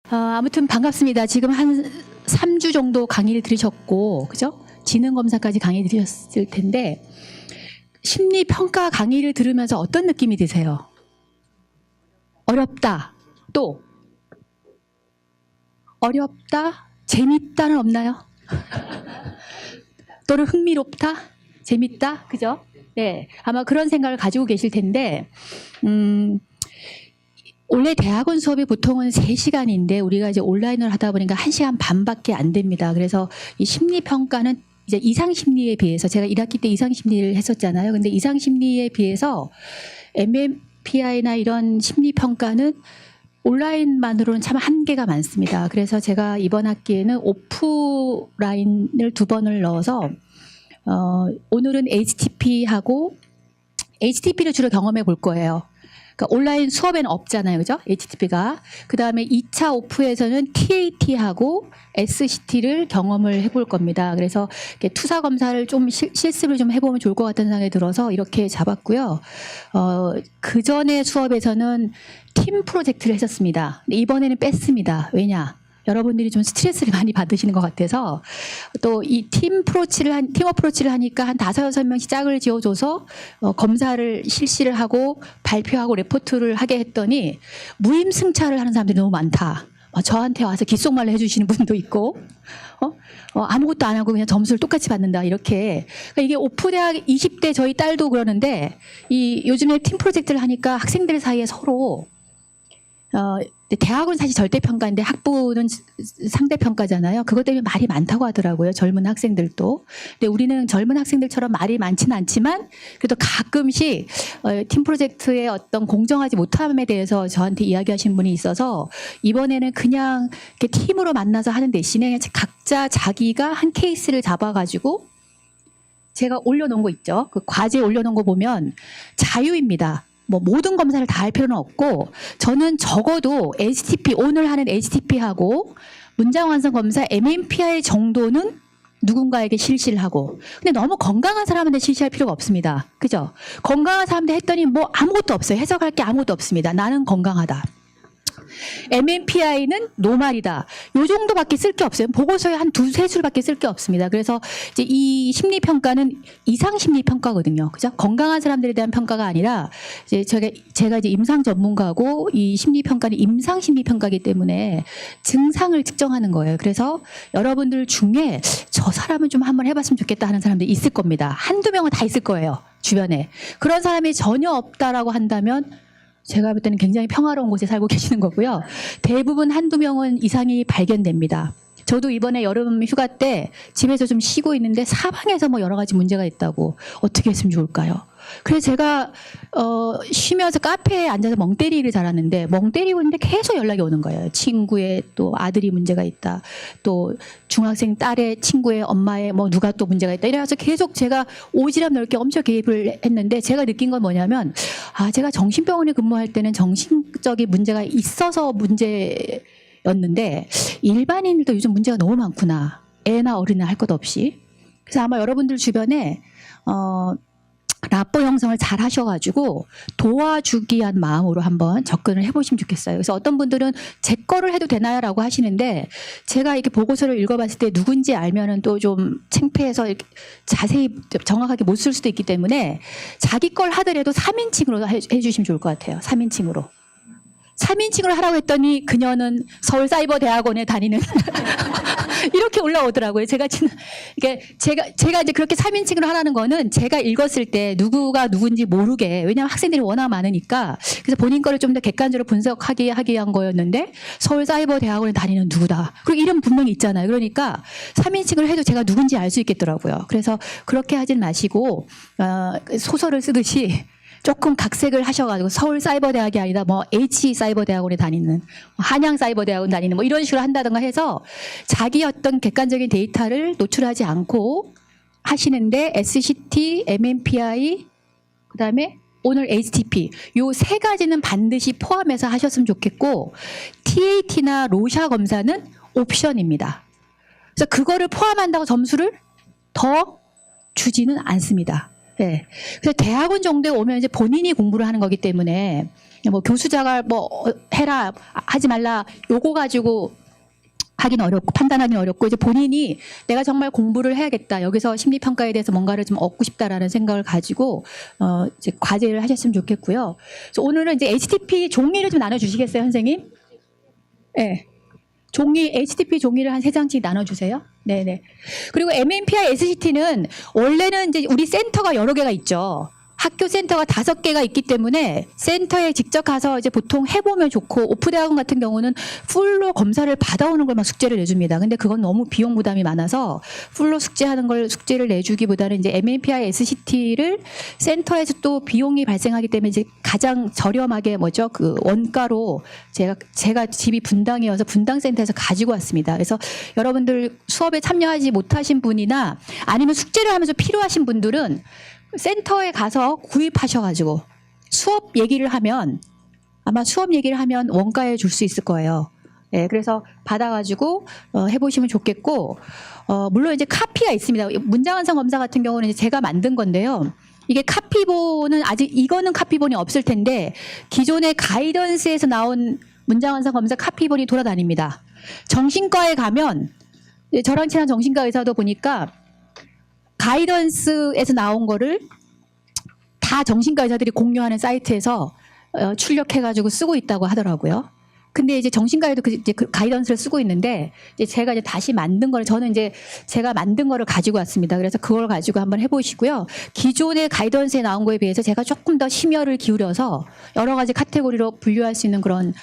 아무튼 반갑습니다. 지금 한 3주 정도 강의를 들으셨고, 그죠? 지능검사까지 강의 들으셨을 텐데, 심리평가 강의를 들으면서 어떤 느낌이 드세요? 어렵다. 또, 어렵다? 재밌다는 없나요? 또는 흥미롭다? 재밌다? 그죠? 네. 아마 그런 생각을 가지고 계실 텐데, 원래 대학원 수업이 보통은 3시간인데 우리가 이제 온라인으로 하다 보니까 1시간 반밖에 안 됩니다. 그래서 이 심리평가는 이제 이상심리에 비해서 제가 1학기 때 이상심리를 했었잖아요. 근데 이상심리에 비해서 MMPI나 이런 심리평가는 온라인만으로는 참 한계가 많습니다. 그래서 제가 이번 학기에는 오프라인을 2번을 넣어서 오늘은 HTP하고 HTP를 주로 경험해 볼 거예요. 그러니까 온라인 수업에는 없잖아요. 그죠? HTTP가. 그 다음에 2차 오프에서는 TAT하고 SCT를 경험을 해볼 겁니다. 그래서 투사 검사를 좀 실습을 좀 해보면 좋을 것 같다는 생각이 들어서 이렇게 잡았고요. 그 전에 수업에서는 팀 프로젝트를 했었습니다. 근데 이번에는 뺐습니다. 왜냐? 여러분들이 좀 스트레스를 많이 받으시는 것 같아서 또 이 팀 어프로치를 하니까 한 5, 6명씩 짝을 지어줘서 검사를 실시를 하고 발표하고 레포트를 하게 했더니 무임승차를 하는 사람들이 너무 많다. 저한테 와서 귓속말로 해주시는 분도 있고 아무것도 안 하고 그냥 점수를 똑같이 받는다 이렇게. 그러니까 이게 오프대학 20대 저희 딸도 그러는데 이 요즘에 팀 프로젝트를 하니까 학생들 사이에 서로 대학은 사실 절대평가인데 학부는 상대평가잖아요. 그것 때문에 말이 많다고 하더라고요. 젊은 학생들도. 근데 우리는 젊은 학생들처럼 말이 많지는 않지만 그래도 가끔씩 팀 프로젝트의 어떤 공정하지 못함에 대해서 저한테 이야기하시는 분이 있어서 이번에는 그냥 이렇게 팀으로 만나서 하는 대신에 각자 자기가 한 케이스를 잡아가지고 제가 올려놓은 거 있죠. 그 과제 올려놓은 거 보면 자유입니다. 모든 검사를 다 할 필요는 없고 저는 적어도 HTP 오늘 하는 HTP하고 문장 완성 검사 MMPI 정도는 누군가에게 실시를 하고 근데 너무 건강한 사람한테 실시할 필요가 없습니다. 그죠? 건강한 사람한테 했더니 아무것도 없어요. 해석할 게 아무것도 없습니다. 나는 건강하다. MMPI는 노말이다. 요 정도밖에 쓸 게 없어요. 보고서에 한 2, 3줄밖에 쓸 게 없습니다. 그래서 이제 이 심리평가는 이상심리평가거든요. 그죠? 건강한 사람들에 대한 평가가 아니라 이제 제가 이제 임상 전문가고 이 심리평가는 임상심리평가이기 때문에 증상을 측정하는 거예요. 그래서 여러분들 중에 저 사람은 좀 한번 해봤으면 좋겠다 하는 사람들이 있을 겁니다. 한두 명은 다 있을 거예요. 주변에. 그런 사람이 전혀 없다라고 한다면 제가 볼 때는 굉장히 평화로운 곳에 살고 계시는 거고요. 대부분 한두 명은 이상이 발견됩니다. 저도 이번에 여름 휴가 때 집에서 좀 쉬고 있는데 사방에서 여러 가지 문제가 있다고 어떻게 했으면 좋을까요? 그래서 제가 쉬면서 카페에 앉아서 멍 때리기를 잘하는데 멍 때리고 있는데 계속 연락이 오는 거예요. 친구의 또 아들이 문제가 있다. 또 중학생 딸의 친구의 엄마의 누가 또 문제가 있다. 이래서 계속 제가 오지랖 넓게 엄청 개입을 했는데 제가 느낀 건 뭐냐면 제가 정신병원에 근무할 때는 정신적인 문제가 있어서 문제였는데 일반인들도 요즘 문제가 너무 많구나. 애나 어른이나 할 것 없이. 그래서 아마 여러분들 주변에 라포 형성을 잘 하셔가지고 도와주기 위한 마음으로 한번 접근을 해보시면 좋겠어요. 그래서 어떤 분들은 제 거를 해도 되나요? 라고 하시는데 제가 이렇게 보고서를 읽어봤을 때 누군지 알면은 또 좀 창피해서 이렇게 자세히 정확하게 못 쓸 수도 있기 때문에 자기 걸 하더라도 3인칭으로 해주시면 좋을 것 같아요. 3인칭으로. 3인칭으로 하라고 했더니 그녀는 서울사이버대학원에 다니는 이렇게 올라오더라고요. 제가 이제 그렇게 3인칭으로 하라는 거는 제가 읽었을 때 누구가 누군지 모르게 왜냐하면 학생들이 워낙 많으니까 그래서 본인 거를 좀 더 객관적으로 분석하기 위한 거였는데 서울사이버대학원에 다니는 누구다. 그리고 이름 분명히 있잖아요. 그러니까 3인칭을 해도 제가 누군지 알 수 있겠더라고요. 그래서 그렇게 하진 마시고 소설을 쓰듯이 조금 각색을 하셔가지고 서울사이버대학이 아니라 H사이버대학원에 다니는 한양사이버대학원 다니는 이런 식으로 한다든가 해서 자기 어떤 객관적인 데이터를 노출하지 않고 하시는데 SCT, MMPI 그다음에 오늘 HTP 요 3가지는 반드시 포함해서 하셨으면 좋겠고 TAT나 로샤 검사는 옵션입니다. 그래서 그거를 포함한다고 점수를 더 주지는 않습니다. 네. 그래서 대학원 정도에 오면 이제 본인이 공부를 하는 거기 때문에 뭐 교수자가 뭐 해라 하지 말라 요거 가지고 하긴 어렵고 판단하기 어렵고 이제 본인이 내가 정말 공부를 해야겠다 여기서 심리평가에 대해서 뭔가를 좀 얻고 싶다라는 생각을 가지고 이제 과제를 하셨으면 좋겠고요. 그래서 오늘은 이제 HTP 종이를 좀 나눠주시겠어요, 선생님? 네. 종이 HTP 종이를 한 3장씩 나눠주세요. 네네. 그리고 MMPI SCT는 원래는 이제 우리 센터가 여러 개가 있죠. 학교 센터가 5개가 있기 때문에 센터에 직접 가서 이제 보통 해보면 좋고 오프대학원 같은 경우는 풀로 검사를 받아오는 걸만 숙제를 내줍니다. 근데 그건 너무 비용 부담이 많아서 풀로 숙제하는 걸 숙제를 내주기보다는 이제 MMPI SCT를 센터에서 또 비용이 발생하기 때문에 이제 가장 저렴하게 뭐죠? 그 원가로 제가 집이 분당이어서 분당센터에서 가지고 왔습니다. 그래서 여러분들 수업에 참여하지 못하신 분이나 아니면 숙제를 하면서 필요하신 분들은 센터에 가서 구입하셔가지고 수업 얘기를 하면 아마 수업 얘기를 하면 원가에 줄 수 있을 거예요. 네, 그래서 받아가지고 해보시면 좋겠고 물론 이제 카피가 있습니다. 문장 완성 검사 같은 경우는 이제 제가 만든 건데요. 이게 카피본은 아직 이거는 카피본이 없을 텐데 기존의 가이던스에서 나온 문장 완성 검사 카피본이 돌아다닙니다. 정신과에 가면 저랑 친한 정신과 의사도 보니까 가이던스에서 나온 거를 다 정신과 의사들이 공유하는 사이트에서 출력해가지고 쓰고 있다고 하더라고요. 근데 이제 정신과에도 이제 그 가이던스를 쓰고 있는데 이제 제가 이제 다시 만든 거를 저는 이제 제가 만든 거를 가지고 왔습니다. 그래서 그걸 가지고 한번 해보시고요. 기존의 가이던스에 나온 거에 비해서 제가 조금 더 심혈을 기울여서 여러 가지 카테고리로 분류할 수 있는 그런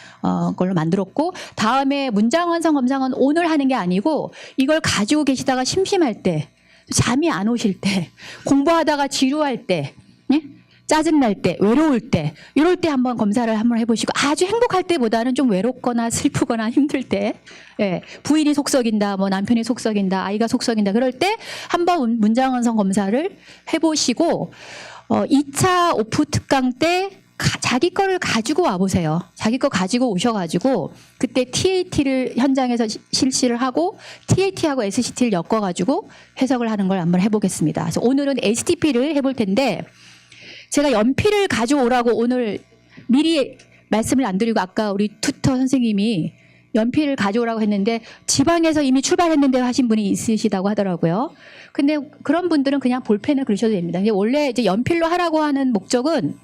걸로 만들었고 다음에 문장 완성 검사는 오늘 하는 게 아니고 이걸 가지고 계시다가 심심할 때 잠이 안 오실 때, 공부하다가 지루할 때, 예? 짜증날 때, 외로울 때, 이럴 때 한번 검사를 한번 해보시고 아주 행복할 때보다는 좀 외롭거나 슬프거나 힘들 때, 예, 부인이 속썩인다, 뭐 남편이 속썩인다, 아이가 속썩인다 그럴 때 한번 문장 완성 검사를 해보시고 2차 오프 특강 때 자기 거를 가지고 와보세요. 자기 거 가지고 오셔가지고 그때 TAT를 현장에서 실시를 하고 TAT하고 SCT를 엮어가지고 해석을 하는 걸 한번 해보겠습니다. 그래서 오늘은 HTP를 해볼 텐데 제가 연필을 가져오라고 오늘 미리 말씀을 안 드리고 아까 우리 튜터 선생님이 연필을 가져오라고 했는데 지방에서 이미 출발했는데 하신 분이 있으시다고 하더라고요. 근데 그런 분들은 그냥 볼펜을 그리셔도 됩니다. 원래 이제 연필로 하라고 하는 목적은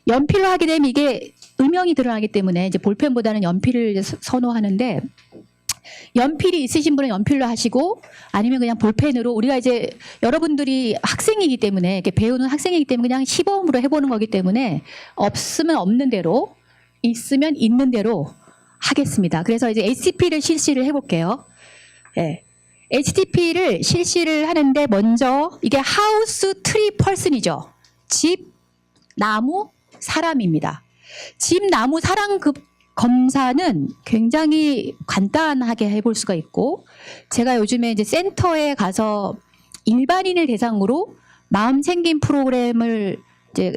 연필로 하게 되면 이게 음영이 드러나기 때문에 이제 볼펜보다는 연필을 선호하는데 연필이 있으신 분은 연필로 하시고 아니면 그냥 볼펜으로 우리가 이제 여러분들이 학생이기 때문에 이렇게 배우는 학생이기 때문에 그냥 시범으로 해보는 거기 때문에 없으면 없는 대로 있으면 있는 대로 하겠습니다. 그래서 이제 HTP를 실시를 해볼게요. 네. HTP를 실시를 하는데 먼저 이게 하우스 트리 펄슨이죠. 집, 나무, 사람입니다. 집, 나무, 사람 검사는 굉장히 간단하게 해볼 수가 있고 제가 요즘에 이제 센터에 가서 일반인을 대상으로 마음 챙김 프로그램을 이제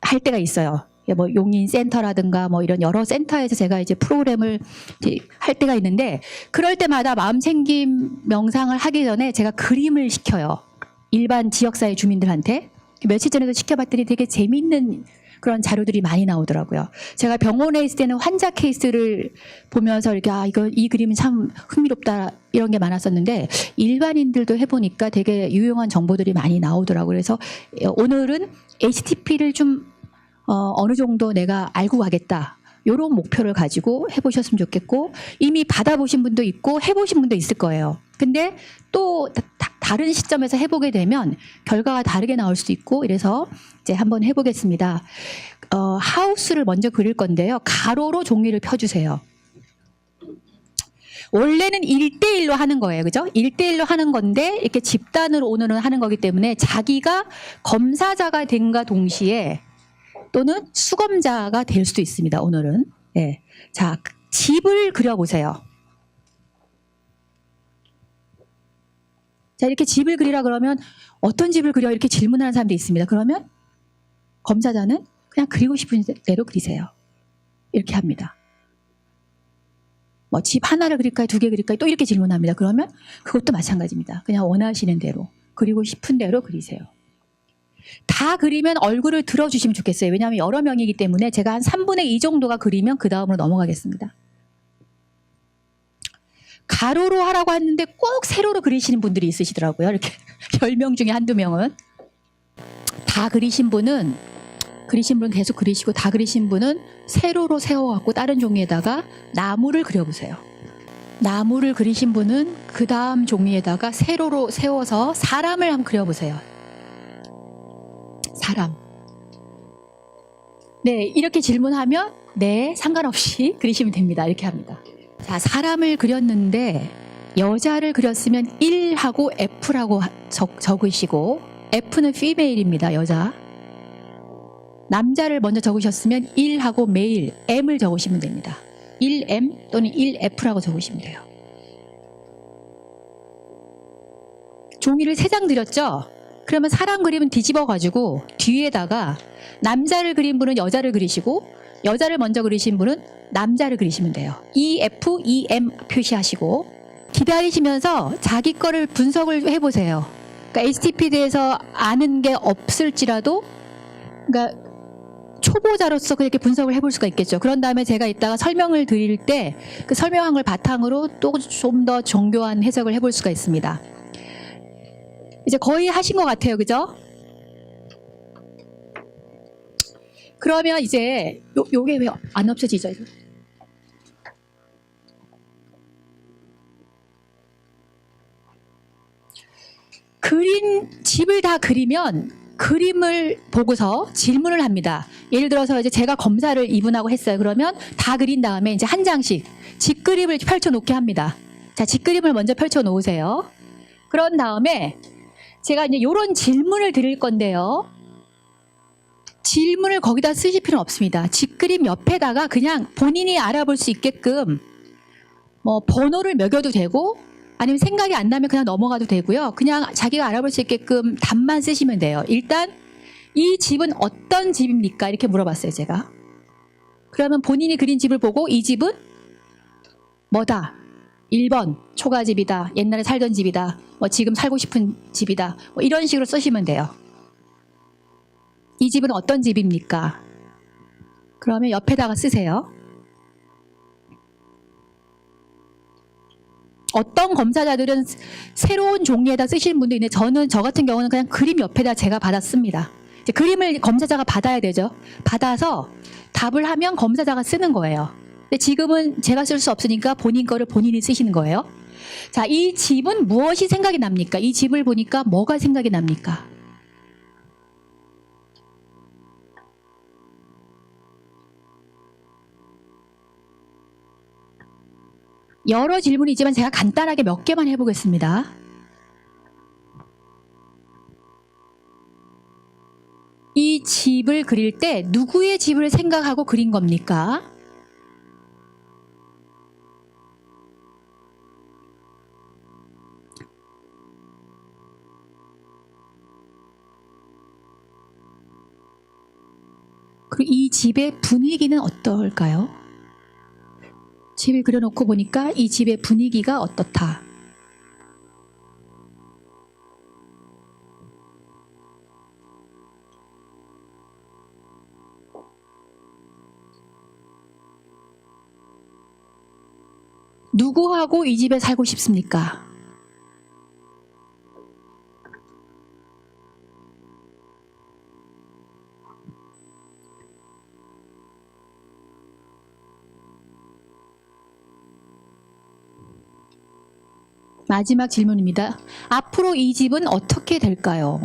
할 때가 있어요. 뭐 용인 센터라든가 뭐 이런 여러 센터에서 제가 이제 프로그램을 이제 할 때가 있는데 그럴 때마다 마음 챙김 명상을 하기 전에 제가 그림을 시켜요. 일반 지역사회 주민들한테. 며칠 전에도 시켜봤더니 되게 재미있는 그런 자료들이 많이 나오더라고요. 제가 병원에 있을 때는 환자 케이스를 보면서 이렇게 이 그림은 참 흥미롭다 이런 게 많았었는데 일반인들도 해보니까 되게 유용한 정보들이 많이 나오더라고요. 그래서 오늘은 HTP를 좀 어느 정도 내가 알고 가겠다. 이런 목표를 가지고 해보셨으면 좋겠고 이미 받아보신 분도 있고 해보신 분도 있을 거예요. 근데 또 다른 시점에서 해보게 되면 결과가 다르게 나올 수도 있고 이래서 이제 한번 해보겠습니다. 하우스를 먼저 그릴 건데요. 가로로 종이를 펴주세요. 원래는 1대1로 하는 거예요. 그죠? 1대1로 하는 건데 이렇게 집단으로 오늘은 하는 거기 때문에 자기가 검사자가 된과 동시에 또는 수검자가 될 수도 있습니다. 오늘은. 네. 자, 집을 그려보세요. 자, 이렇게 집을 그리라 그러면 어떤 집을 그려? 이렇게 질문하는 사람도 있습니다. 그러면 검사자는 그냥 그리고 싶은 대로 그리세요. 이렇게 합니다. 뭐 집 하나를 그릴까요? 2개 그릴까요? 또 이렇게 질문합니다. 그러면 그것도 마찬가지입니다. 그냥 원하시는 대로 그리고 싶은 대로 그리세요. 다 그리면 얼굴을 들어주시면 좋겠어요. 왜냐하면 여러 명이기 때문에 제가 한 3분의 2 정도가 그리면 그 다음으로 넘어가겠습니다. 가로로 하라고 했는데 꼭 세로로 그리시는 분들이 있으시더라고요. 이렇게 10명 중에 한두 명은. 다 그리신 분은 계속 그리시고, 다 그리신 분은 세로로 세워갖고 다른 종이에다가 나무를 그려보세요. 나무를 그리신 분은 그 다음 종이에다가 세로로 세워서 사람을 한번 그려보세요. 사람. 네, 이렇게 질문하면 네, 상관없이 그리시면 됩니다. 이렇게 합니다. 자, 사람을 그렸는데 여자를 그렸으면 1하고 F라고 적으시고, F는 female입니다. 여자. 남자를 먼저 적으셨으면 1하고 male, M을 적으시면 됩니다. 1M 또는 1F라고 적으시면 돼요. 종이를 3장 드렸죠? 그러면 사람 그림은 뒤집어가지고 뒤에다가 남자를 그린 분은 여자를 그리시고, 여자를 먼저 그리신 분은 남자를 그리시면 돼요. EF, EM 표시하시고 기다리시면서 자기 거를 분석을 해보세요. 그러니까 STP에서 아는 게 없을지라도, 그러니까 초보자로서 그렇게 분석을 해볼 수가 있겠죠. 그런 다음에 제가 이따가 설명을 드릴 때 그 설명한 걸 바탕으로 또 좀 더 정교한 해석을 해볼 수가 있습니다. 이제 거의 하신 것 같아요. 그죠? 그러면 이제 요게 왜 안 없어지죠? 그린 집을 다 그리면 그림을 보고서 질문을 합니다. 예를 들어서 이제 제가 검사를 이분하고 했어요. 그러면 다 그린 다음에 이제 한 장씩 직그림을 펼쳐 놓게 합니다. 자, 직그림을 먼저 펼쳐 놓으세요. 그런 다음에 제가 이제 이런 질문을 드릴 건데요. 질문을 거기다 쓰실 필요는 없습니다. 직그림 옆에다가 그냥 본인이 알아볼 수 있게끔 뭐 번호를 매겨도 되고, 아니면 생각이 안 나면 그냥 넘어가도 되고요. 그냥 자기가 알아볼 수 있게끔 답만 쓰시면 돼요. 일단 이 집은 어떤 집입니까? 이렇게 물어봤어요, 제가. 그러면 본인이 그린 집을 보고 이 집은 뭐다? 1번 초가집이다. 옛날에 살던 집이다. 뭐 지금 살고 싶은 집이다. 뭐 이런 식으로 쓰시면 돼요. 이 집은 어떤 집입니까? 그러면 옆에다가 쓰세요. 어떤 검사자들은 새로운 종이에다 쓰시는 분도 있는데, 저 같은 경우는 그냥 그림 옆에다 제가 받았습니다. 이제 그림을 검사자가 받아야 되죠. 받아서 답을 하면 검사자가 쓰는 거예요. 근데 지금은 제가 쓸 수 없으니까 본인 거를 본인이 쓰시는 거예요. 자, 이 집은 무엇이 생각이 납니까? 이 집을 보니까 뭐가 생각이 납니까? 여러 질문이 있지만 제가 간단하게 몇 개만 해보겠습니다. 이 집을 그릴 때 누구의 집을 생각하고 그린 겁니까? 그리고 이 집의 분위기는 어떨까요? 집을 그려놓고 보니까 이 집의 분위기가 어떻다. 누구하고 이 집에 살고 싶습니까? 마지막 질문입니다. 앞으로 이 집은 어떻게 될까요?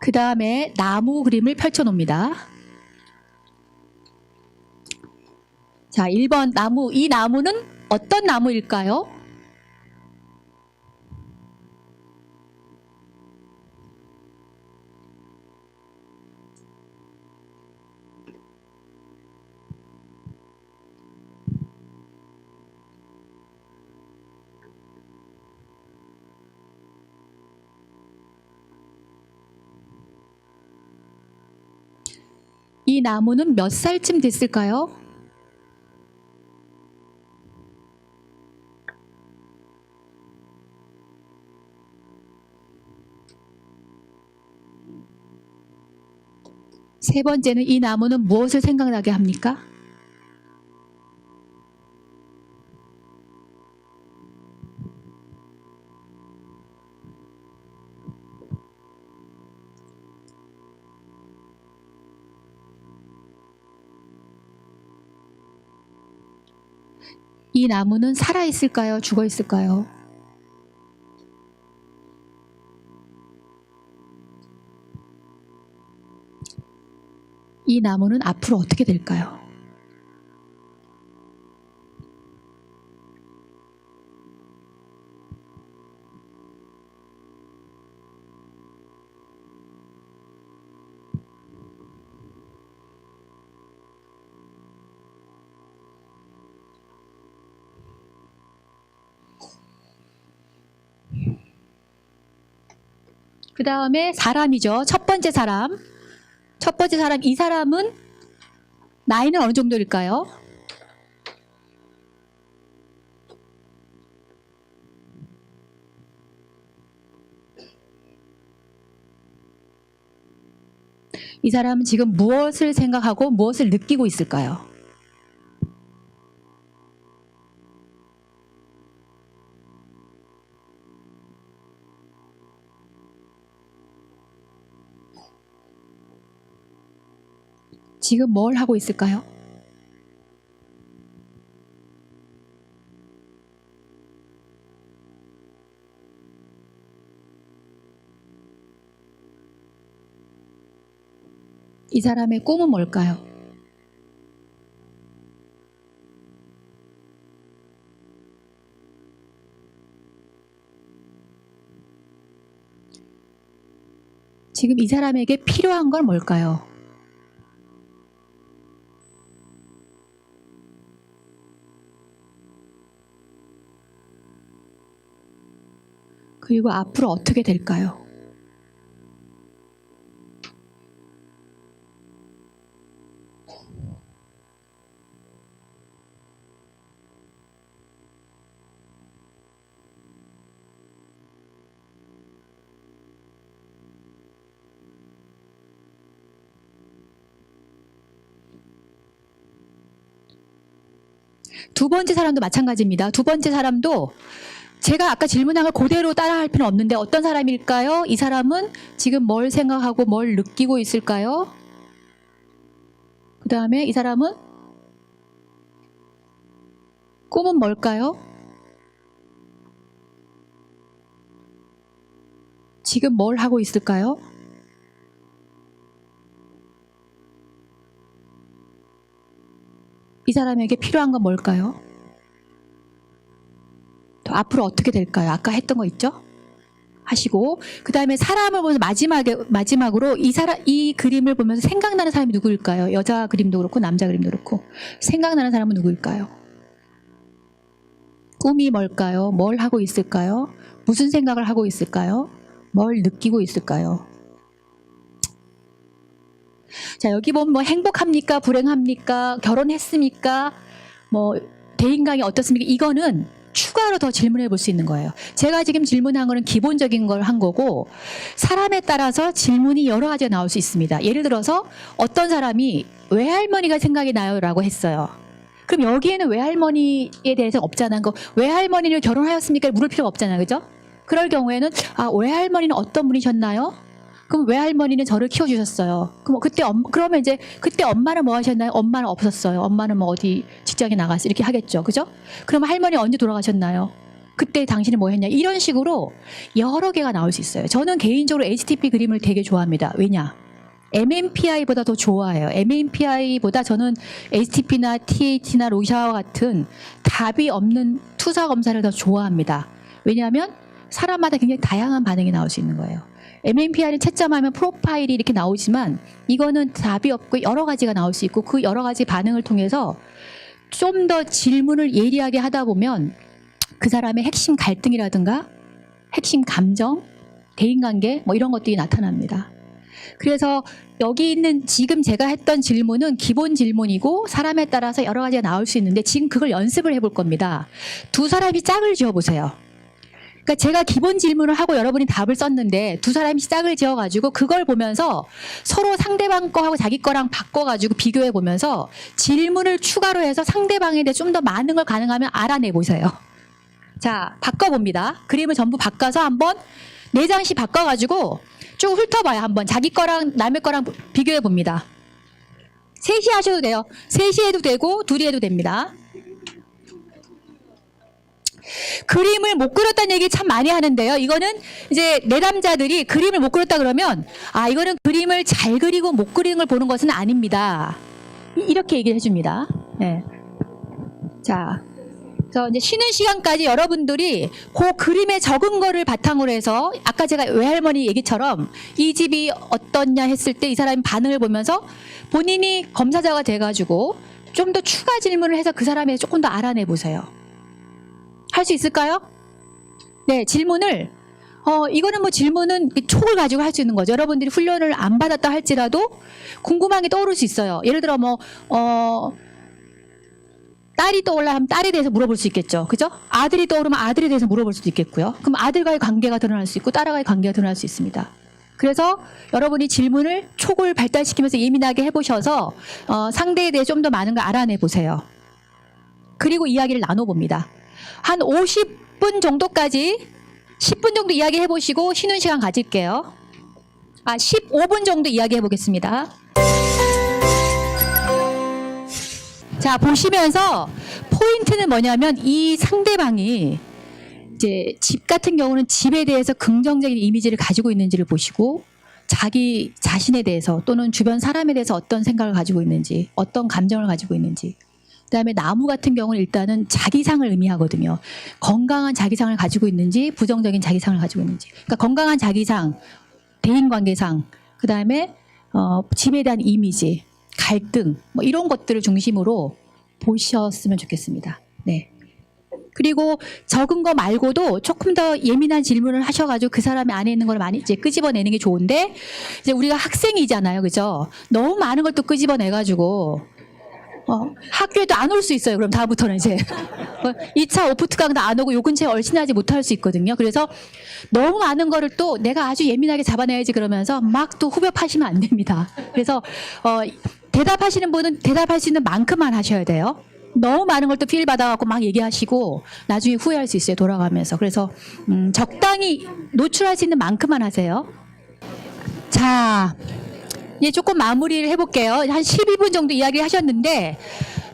그 다음에 나무 그림을 펼쳐놓습니다. 자, 1번 나무. 이 나무는 어떤 나무일까요? 이 나무는 몇 살쯤 됐을까요? 세 번째는 이 나무는 무엇을 생각나게 합니까? 이 나무는 살아있을까요? 죽어있을까요? 이 나무는 앞으로 어떻게 될까요? 그 다음에 사람이죠. 첫 번째 사람, 이 사람은 나이는 어느 정도일까요? 이 사람은 지금 무엇을 생각하고 무엇을 느끼고 있을까요? 지금 뭘 하고 있을까요? 이 사람의 꿈은 뭘까요? 지금 이 사람에게 필요한 건 뭘까요? 그리고 앞으로 어떻게 될까요? 두 번째 사람도 마찬가지입니다. 두 번째 사람도 제가 아까 질문한 걸 그대로 따라할 필요는 없는데 어떤 사람일까요? 이 사람은 지금 뭘 생각하고 뭘 느끼고 있을까요? 그 다음에 이 사람은 꿈은 뭘까요? 지금 뭘 하고 있을까요? 이 사람에게 필요한 건 뭘까요? 또 앞으로 어떻게 될까요? 아까 했던 거 있죠? 하시고 그 다음에 사람을 보면서 마지막으로 이 그림을 보면서 생각나는 사람이 누구일까요? 여자 그림도 그렇고 남자 그림도 그렇고 생각나는 사람은 누구일까요? 꿈이 뭘까요? 뭘 하고 있을까요? 무슨 생각을 하고 있을까요? 뭘 느끼고 있을까요? 자, 여기 보면 뭐 행복합니까? 불행합니까? 결혼했습니까? 뭐 대인관계 어떻습니까? 이거는 추가로 더 질문해 볼 수 있는 거예요. 제가 지금 질문한 거는 기본적인 걸 한 거고 사람에 따라서 질문이 여러 가지가 나올 수 있습니다. 예를 들어서 어떤 사람이 외할머니가 생각이 나요? 라고 했어요. 그럼 여기에는 외할머니에 대해서 없잖아요. 외할머니를 결혼하였습니까? 물을 필요가 없잖아요. 그죠? 그럴 경우에는 외할머니는 어떤 분이셨나요? 그럼 외할머니는 저를 키워주셨어요. 그럼 그러면 이제 그때 엄마는 뭐 하셨나요? 엄마는 없었어요. 엄마는 뭐 어디 직장에 나갔어. 이렇게 하겠죠. 그죠? 그럼 할머니 언제 돌아가셨나요? 그때 당신은 뭐 했냐? 이런 식으로 여러 개가 나올 수 있어요. 저는 개인적으로 HTP 그림을 되게 좋아합니다. 왜냐? MMPI보다 더 좋아해요. MMPI보다 저는 HTP나 TAT나 로샤와 같은 답이 없는 투사 검사를 더 좋아합니다. 왜냐하면 사람마다 굉장히 다양한 반응이 나올 수 있는 거예요. MMPI는 채점하면 프로파일이 이렇게 나오지만 이거는 답이 없고 여러 가지가 나올 수 있고 그 여러 가지 반응을 통해서 좀 더 질문을 예리하게 하다 보면 그 사람의 핵심 갈등이라든가 핵심 감정, 대인관계 뭐 이런 것들이 나타납니다. 그래서 여기 있는 지금 제가 했던 질문은 기본 질문이고 사람에 따라서 여러 가지가 나올 수 있는데 지금 그걸 연습을 해볼 겁니다. 두 사람이 짝을 지어보세요. 그러니까 제가 기본 질문을 하고 여러분이 답을 썼는데 두 사람이 짝을 지어가지고 그걸 보면서 서로 상대방 거하고 자기 거랑 바꿔가지고 비교해 보면서 질문을 추가로 해서 상대방에 대해 좀 더 많은 걸 가능하면 알아내 보세요. 자, 바꿔봅니다. 그림을 전부 바꿔서 한번 4장씩 바꿔가지고 쭉 훑어봐요. 한번 자기 거랑 남의 거랑 비교해 봅니다. 셋이 하셔도 돼요. 셋이 해도 되고 둘이 해도 됩니다. 그림을 못 그렸다는 얘기 참 많이 하는데요. 이거는 이제 내담자들이 그림을 못 그렸다 그러면 아 이거는 그림을 잘 그리고 못 그리는 걸 보는 것은 아닙니다. 이렇게 얘기를 해줍니다. 네. 자, 그래서 이제 쉬는 시간까지 여러분들이 그 그림에 적은 거를 바탕으로 해서 아까 제가 외할머니 얘기처럼 이 집이 어떻냐 했을 때 이 사람이 반응을 보면서 본인이 검사자가 돼가지고 좀 더 추가 질문을 해서 그 사람에 조금 더 알아내 보세요. 할 수 있을까요? 네, 질문을 이거는 뭐 질문은 촉을 가지고 할 수 있는 거죠. 여러분들이 훈련을 안 받았다 할지라도 궁금한 게 떠오를 수 있어요. 예를 들어 딸이 떠올라 하면 딸에 대해서 물어볼 수 있겠죠. 그죠? 아들이 떠오르면 아들에 대해서 물어볼 수도 있겠고요. 그럼 아들과의 관계가 드러날 수 있고 딸과의 관계가 드러날 수 있습니다. 그래서 여러분이 질문을 촉을 발달시키면서 예민하게 해보셔서 상대에 대해 좀 더 많은 걸 알아내 보세요. 그리고 이야기를 나눠봅니다. 한 50분 정도까지 10분 정도 이야기해 보시고 쉬는 시간 가질게요. 15분 정도 이야기해 보겠습니다. 자, 보시면서 포인트는 뭐냐면 이 상대방이 이제 집 같은 경우는 집에 대해서 긍정적인 이미지를 가지고 있는지를 보시고 자기 자신에 대해서 또는 주변 사람에 대해서 어떤 생각을 가지고 있는지 어떤 감정을 가지고 있는지 그다음에 나무 같은 경우는 일단은 자기상을 의미하거든요. 건강한 자기상을 가지고 있는지 부정적인 자기상을 가지고 있는지. 그러니까 건강한 자기상, 대인관계상, 그다음에 집에 대한 이미지, 갈등 뭐 이런 것들을 중심으로 보셨으면 좋겠습니다. 네. 그리고 적은 거 말고도 조금 더 예민한 질문을 하셔가지고 그 사람의 안에 있는 걸 많이 이제 끄집어내는 게 좋은데 이제 우리가 학생이잖아요, 그죠? 너무 많은 걸 또 끄집어내가지고. 학교에도 안 올 수 있어요. 그럼 다음부터는 이제 2차 오프트 강도 안 오고 요 근처에 얼씬하지 못할 수 있거든요. 그래서 너무 많은 거를 또 내가 아주 예민하게 잡아내야지 그러면서 막 또 후벼파시면 안 됩니다. 그래서 대답하시는 분은 대답할 수 있는 만큼만 하셔야 돼요. 너무 많은 걸 또 필 받아갖고 막 얘기하시고 나중에 후회할 수 있어요. 돌아가면서. 그래서 적당히 노출할 수 있는 만큼만 하세요. 자, 이제 조금 마무리를 해볼게요. 한 12분 정도 이야기를 하셨는데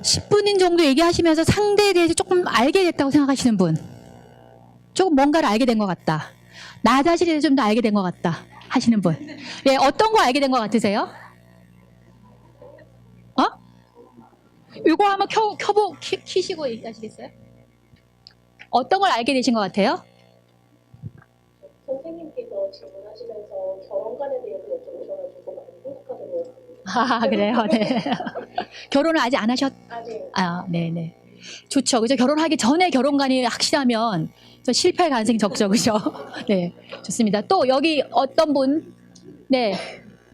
10분 정도 얘기하시면서 상대에 대해서 조금 알게 됐다고 생각하시는 분, 조금 뭔가를 알게 된 것 같다, 나 자신에 대해서 좀 더 알게 된 것 같다 하시는 분, 네, 어떤 거 알게 된 것 같으세요? 이거 한번 키시고 얘기하시겠어요? 어떤 걸 알게 되신 것 같아요? 선생님께서 질문하시면서 결혼관에 대해서 여쭤보셔가지고 많이 생각하더라고요. 그래요? 네. 결혼을 아직 안 하셨? 아직. 네네. 좋죠. 그죠? 결혼하기 전에 결혼관이 확실하면 좀 실패할 가능성이 적죠. 그죠? 네. 좋습니다. 또 여기 어떤 분, 네.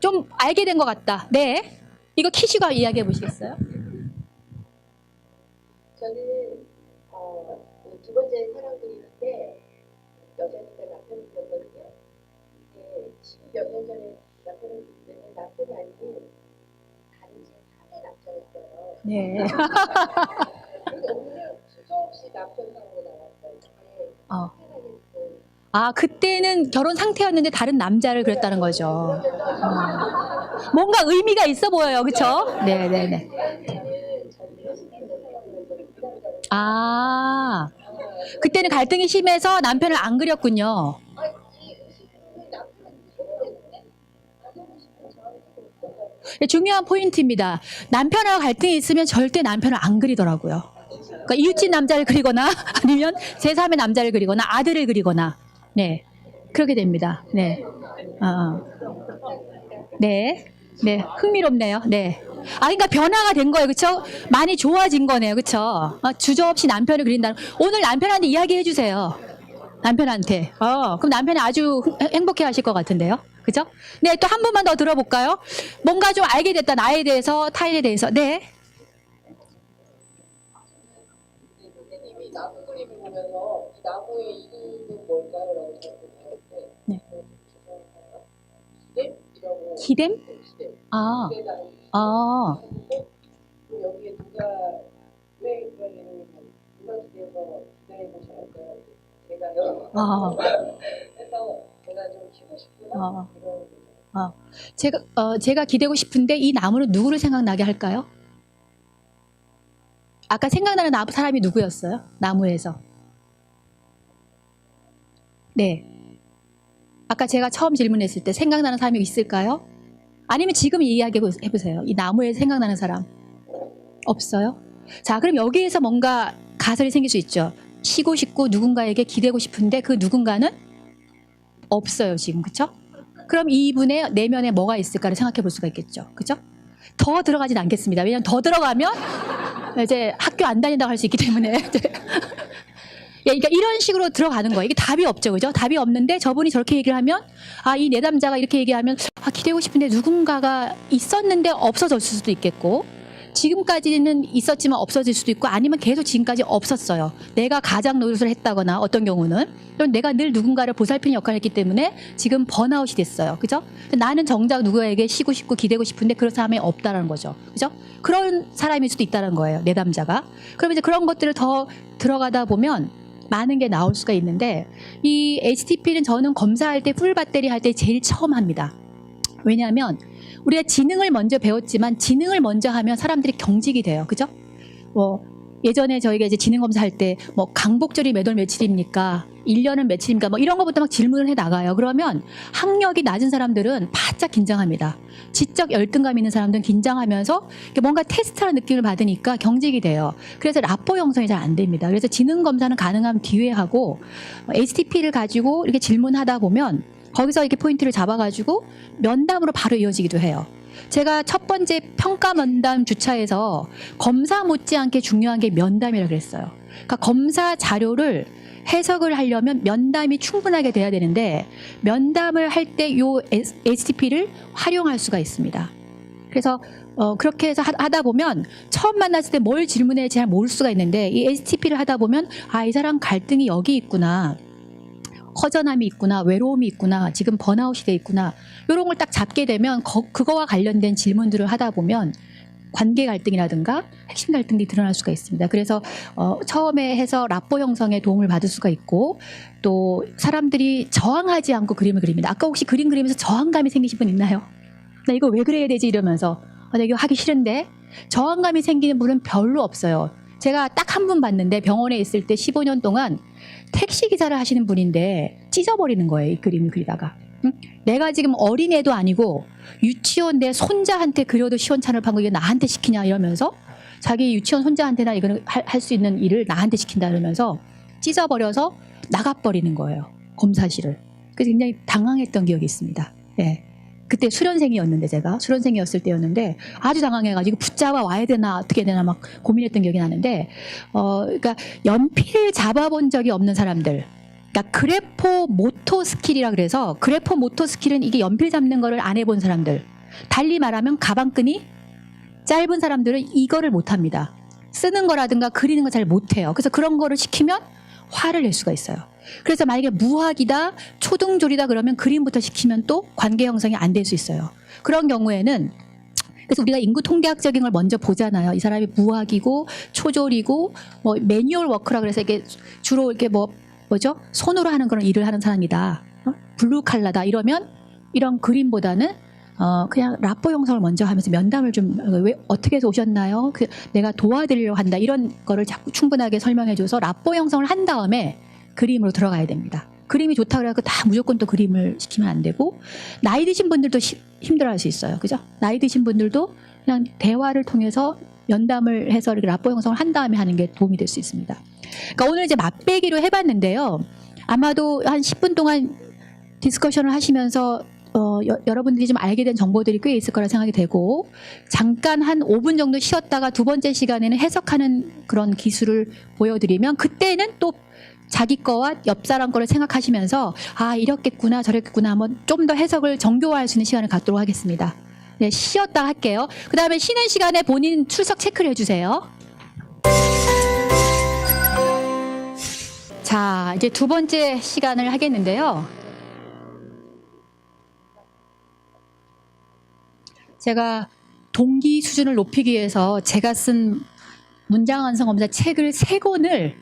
좀 알게 된 것 같다. 네. 이거 키시고 이야기해 보시겠어요? 저는 두 번째 사랑 그릴 때 여자니까 남편이 있었거든요. 10몇 년 전에 남편을 그리는 남편이 아니고 다른 제 3의 남자였어요. 네. 근데 오늘 주저없이 남편상으로 나왔어요. 그때는 결혼 상태였는데 다른 남자를 그렸다는 거죠. 뭔가 의미가 있어 보여요. 그쵸? 네네네. 그때는 갈등이 심해서 남편을 안 그렸군요. 중요한 포인트입니다. 남편하고 갈등이 있으면 절대 남편을 안 그리더라고요. 그러니까 이웃집 남자를 그리거나 아니면 제3의 남자를 그리거나 아들을 그리거나, 네, 그렇게 됩니다. 네, 네, 네, 흥미롭네요. 네. 그러니까 변화가 된 거예요. 그렇죠? 많이 좋아진 거네요. 그렇죠? 주저없이 남편을 그린다는. 오늘 남편한테 이야기해 주세요. 남편한테. 그럼 남편이 아주 행복해 하실 것 같은데요. 그죠? 네, 또 한 번만 더 들어볼까요? 뭔가 좀 알게 됐다. 나에 대해서, 타인에 대해서. 네. 선생님이 나무 그림을 보면서 이 나무의 이름은 뭘까요? 라고 물어봤는데 네. 죄송한가요? 기댐이라고. 기댐? 네, 기댐. 아, 기댐이라는 아, 그럼 여기에 누가 왜 그런 이름을 누가 기대서 기대고 잘할까요? 제가요. 아. 그래서 제가 좀 키고 싶구나 아. 이런 제가 기대고 싶은데 이 나무는 누구를 생각나게 할까요? 아까 생각나는 사람이 누구였어요? 나무에서. 네. 아까 제가 처음 질문했을 때 생각나는 사람이 있을까요? 아니면 지금 이야기해보세요. 이 나무에서 생각나는 사람. 없어요? 자, 그럼 여기에서 뭔가 가설이 생길 수 있죠. 쉬고 싶고 누군가에게 기대고 싶은데 그 누군가는 없어요, 지금. 그쵸? 그럼 이분의 내면에 뭐가 있을까를 생각해 볼 수가 있겠죠. 그죠? 더 들어가진 않겠습니다. 왜냐하면 더 들어가면 이제 학교 안 다닌다고 할 수 있기 때문에. 예, 그러니까 이런 식으로 들어가는 거예요. 이게 답이 없죠. 그죠? 답이 없는데 저분이 저렇게 얘기를 하면, 아, 이 내담자가 이렇게 얘기하면, 아, 기대고 싶은데 누군가가 있었는데 없어졌을 수도 있겠고, 지금까지는 있었지만 없어질 수도 있고, 아니면 계속 지금까지 없었어요. 내가 가장 노릇을 했다거나 어떤 경우는. 그럼 내가 늘 누군가를 보살피는 역할을 했기 때문에 지금 번아웃이 됐어요. 그죠? 나는 정작 누구에게 쉬고 싶고 기대고 싶은데 그런 사람이 없다라는 거죠. 그죠? 그런 사람일 수도 있다는 거예요. 내담자가. 그럼 이제 그런 것들을 더 들어가다 보면 많은 게 나올 수가 있는데, 이 HTP는 저는 검사할 때 풀배터리 할 때 제일 처음 합니다. 왜냐하면 우리가 지능을 먼저 배웠지만 지능을 먼저 하면 사람들이 경직이 돼요. 그죠? 뭐 예전에 저희가 이제 지능 검사할 때 뭐 강복절이 몇 월 며칠입니까? 1년은 며칠입니까? 뭐 이런 것부터 막 질문을 해 나가요. 그러면 학력이 낮은 사람들은 바짝 긴장합니다. 지적 열등감 있는 사람들은 긴장하면서 뭔가 테스트하는 느낌을 받으니까 경직이 돼요. 그래서 라포 형성이 잘 안 됩니다. 그래서 지능 검사는 가능하면 뒤에 하고 HTP를 가지고 이렇게 질문하다 보면 거기서 이렇게 포인트를 잡아가지고 면담으로 바로 이어지기도 해요. 제가 첫 번째 평가 면담 주차에서 검사 못지않게 중요한 게 면담이라고 그랬어요. 그러니까 검사 자료를 해석을 하려면 면담이 충분하게 돼야 되는데 면담을 할 때 요 HTP를 활용할 수가 있습니다. 그래서 그렇게 해서 하다 보면 처음 만났을 때 뭘 질문해야 잘 모를 수가 있는데 이 HTP를 하다 보면 아, 이 사람 갈등이 여기 있구나. 허전함이 있구나, 외로움이 있구나, 지금 번아웃이 돼 있구나, 이런 걸 딱 잡게 되면 그거와 관련된 질문들을 하다 보면 관계 갈등이라든가 핵심 갈등이 드러날 수가 있습니다. 그래서 처음에 해서 라포 형성에 도움을 받을 수가 있고, 또 사람들이 저항하지 않고 그림을 그립니다. 아까 혹시 그림 그리면서 저항감이 생기신 분 있나요? 나 이거 왜 그래야 되지 이러면서 나 이거 하기 싫은데, 저항감이 생기는 분은 별로 없어요. 제가 딱 한 분 봤는데 병원에 있을 때 15년 동안 택시 기사를 하시는 분인데 찢어버리는 거예요. 이 그림을 그리다가. 응? 내가 지금 어린애도 아니고 유치원 내 손자한테 그려도 시원찮을 판거 이거 나한테 시키냐 이러면서 자기 유치원 손자한테나 이거는 할 수 있는 일을 나한테 시킨다 이러면서 찢어버려서 나가버리는 거예요. 검사실을. 그래서 굉장히 당황했던 기억이 있습니다. 예. 그때 수련생이었는데 제가 수련생이었을 때였는데 아주 당황해가지고 붙잡아 와야 되나 어떻게 해야 되나 막 고민했던 기억이 나는데, 그러니까 연필 잡아본 적이 없는 사람들, 그러니까 그래포 모토 스킬이라 그래서, 그래포 모토 스킬은 이게 연필 잡는 거를 안 해본 사람들, 달리 말하면 가방끈이 짧은 사람들은 이거를 못합니다. 쓰는 거라든가 그리는 거 잘 못해요. 그래서 그런 거를 시키면 화를 낼 수가 있어요. 그래서 만약에 무학이다, 초등졸이다 그러면 그림부터 시키면 또 관계 형성이 안 될 수 있어요. 그런 경우에는, 그래서 우리가 인구 통계학적인 걸 먼저 보잖아요. 이 사람이 무학이고 초졸이고 뭐 매뉴얼 워크라 그래서 이게 주로 이렇게 뭐죠? 손으로 하는 그런 일을 하는 사람이다. 블루 칼라다 이러면 이런 그림보다는 그냥 라포 형성을 먼저 하면서 면담을 좀, 왜 어떻게 해서 오셨나요? 내가 도와드리려고 한다. 이런 거를 자꾸 충분하게 설명해줘서 라포 형성을 한 다음에 그림으로 들어가야 됩니다. 그림이 좋다 그래서 다 무조건 또 그림을 시키면 안 되고, 나이 드신 분들도 힘들어할 수 있어요. 그죠? 나이 드신 분들도 그냥 대화를 통해서 면담을 해서 이렇게 라포 형성을 한 다음에 하는 게 도움이 될 수 있습니다. 그러니까 오늘 이제 맛배기로 해봤는데요. 아마도 한 10분 동안 디스커션을 하시면서 여러분들이 좀 알게 된 정보들이 꽤 있을 거라 생각이 되고, 잠깐 한 5분 정도 쉬었다가 두 번째 시간에는 해석하는 그런 기술을 보여드리면, 그때는 또 자기 거와 옆 사람 거를 생각하시면서 아 이렇겠구나 저랬겠구나 한번 좀 더 해석을 정교화할 수 있는 시간을 갖도록 하겠습니다. 네, 쉬었다 할게요. 그 다음에 쉬는 시간에 본인 출석 체크를 해주세요. 자, 이제 두 번째 시간을 하겠는데요. 제가 동기 수준을 높이기 위해서 제가 쓴 문장 완성 검사 책을 3권을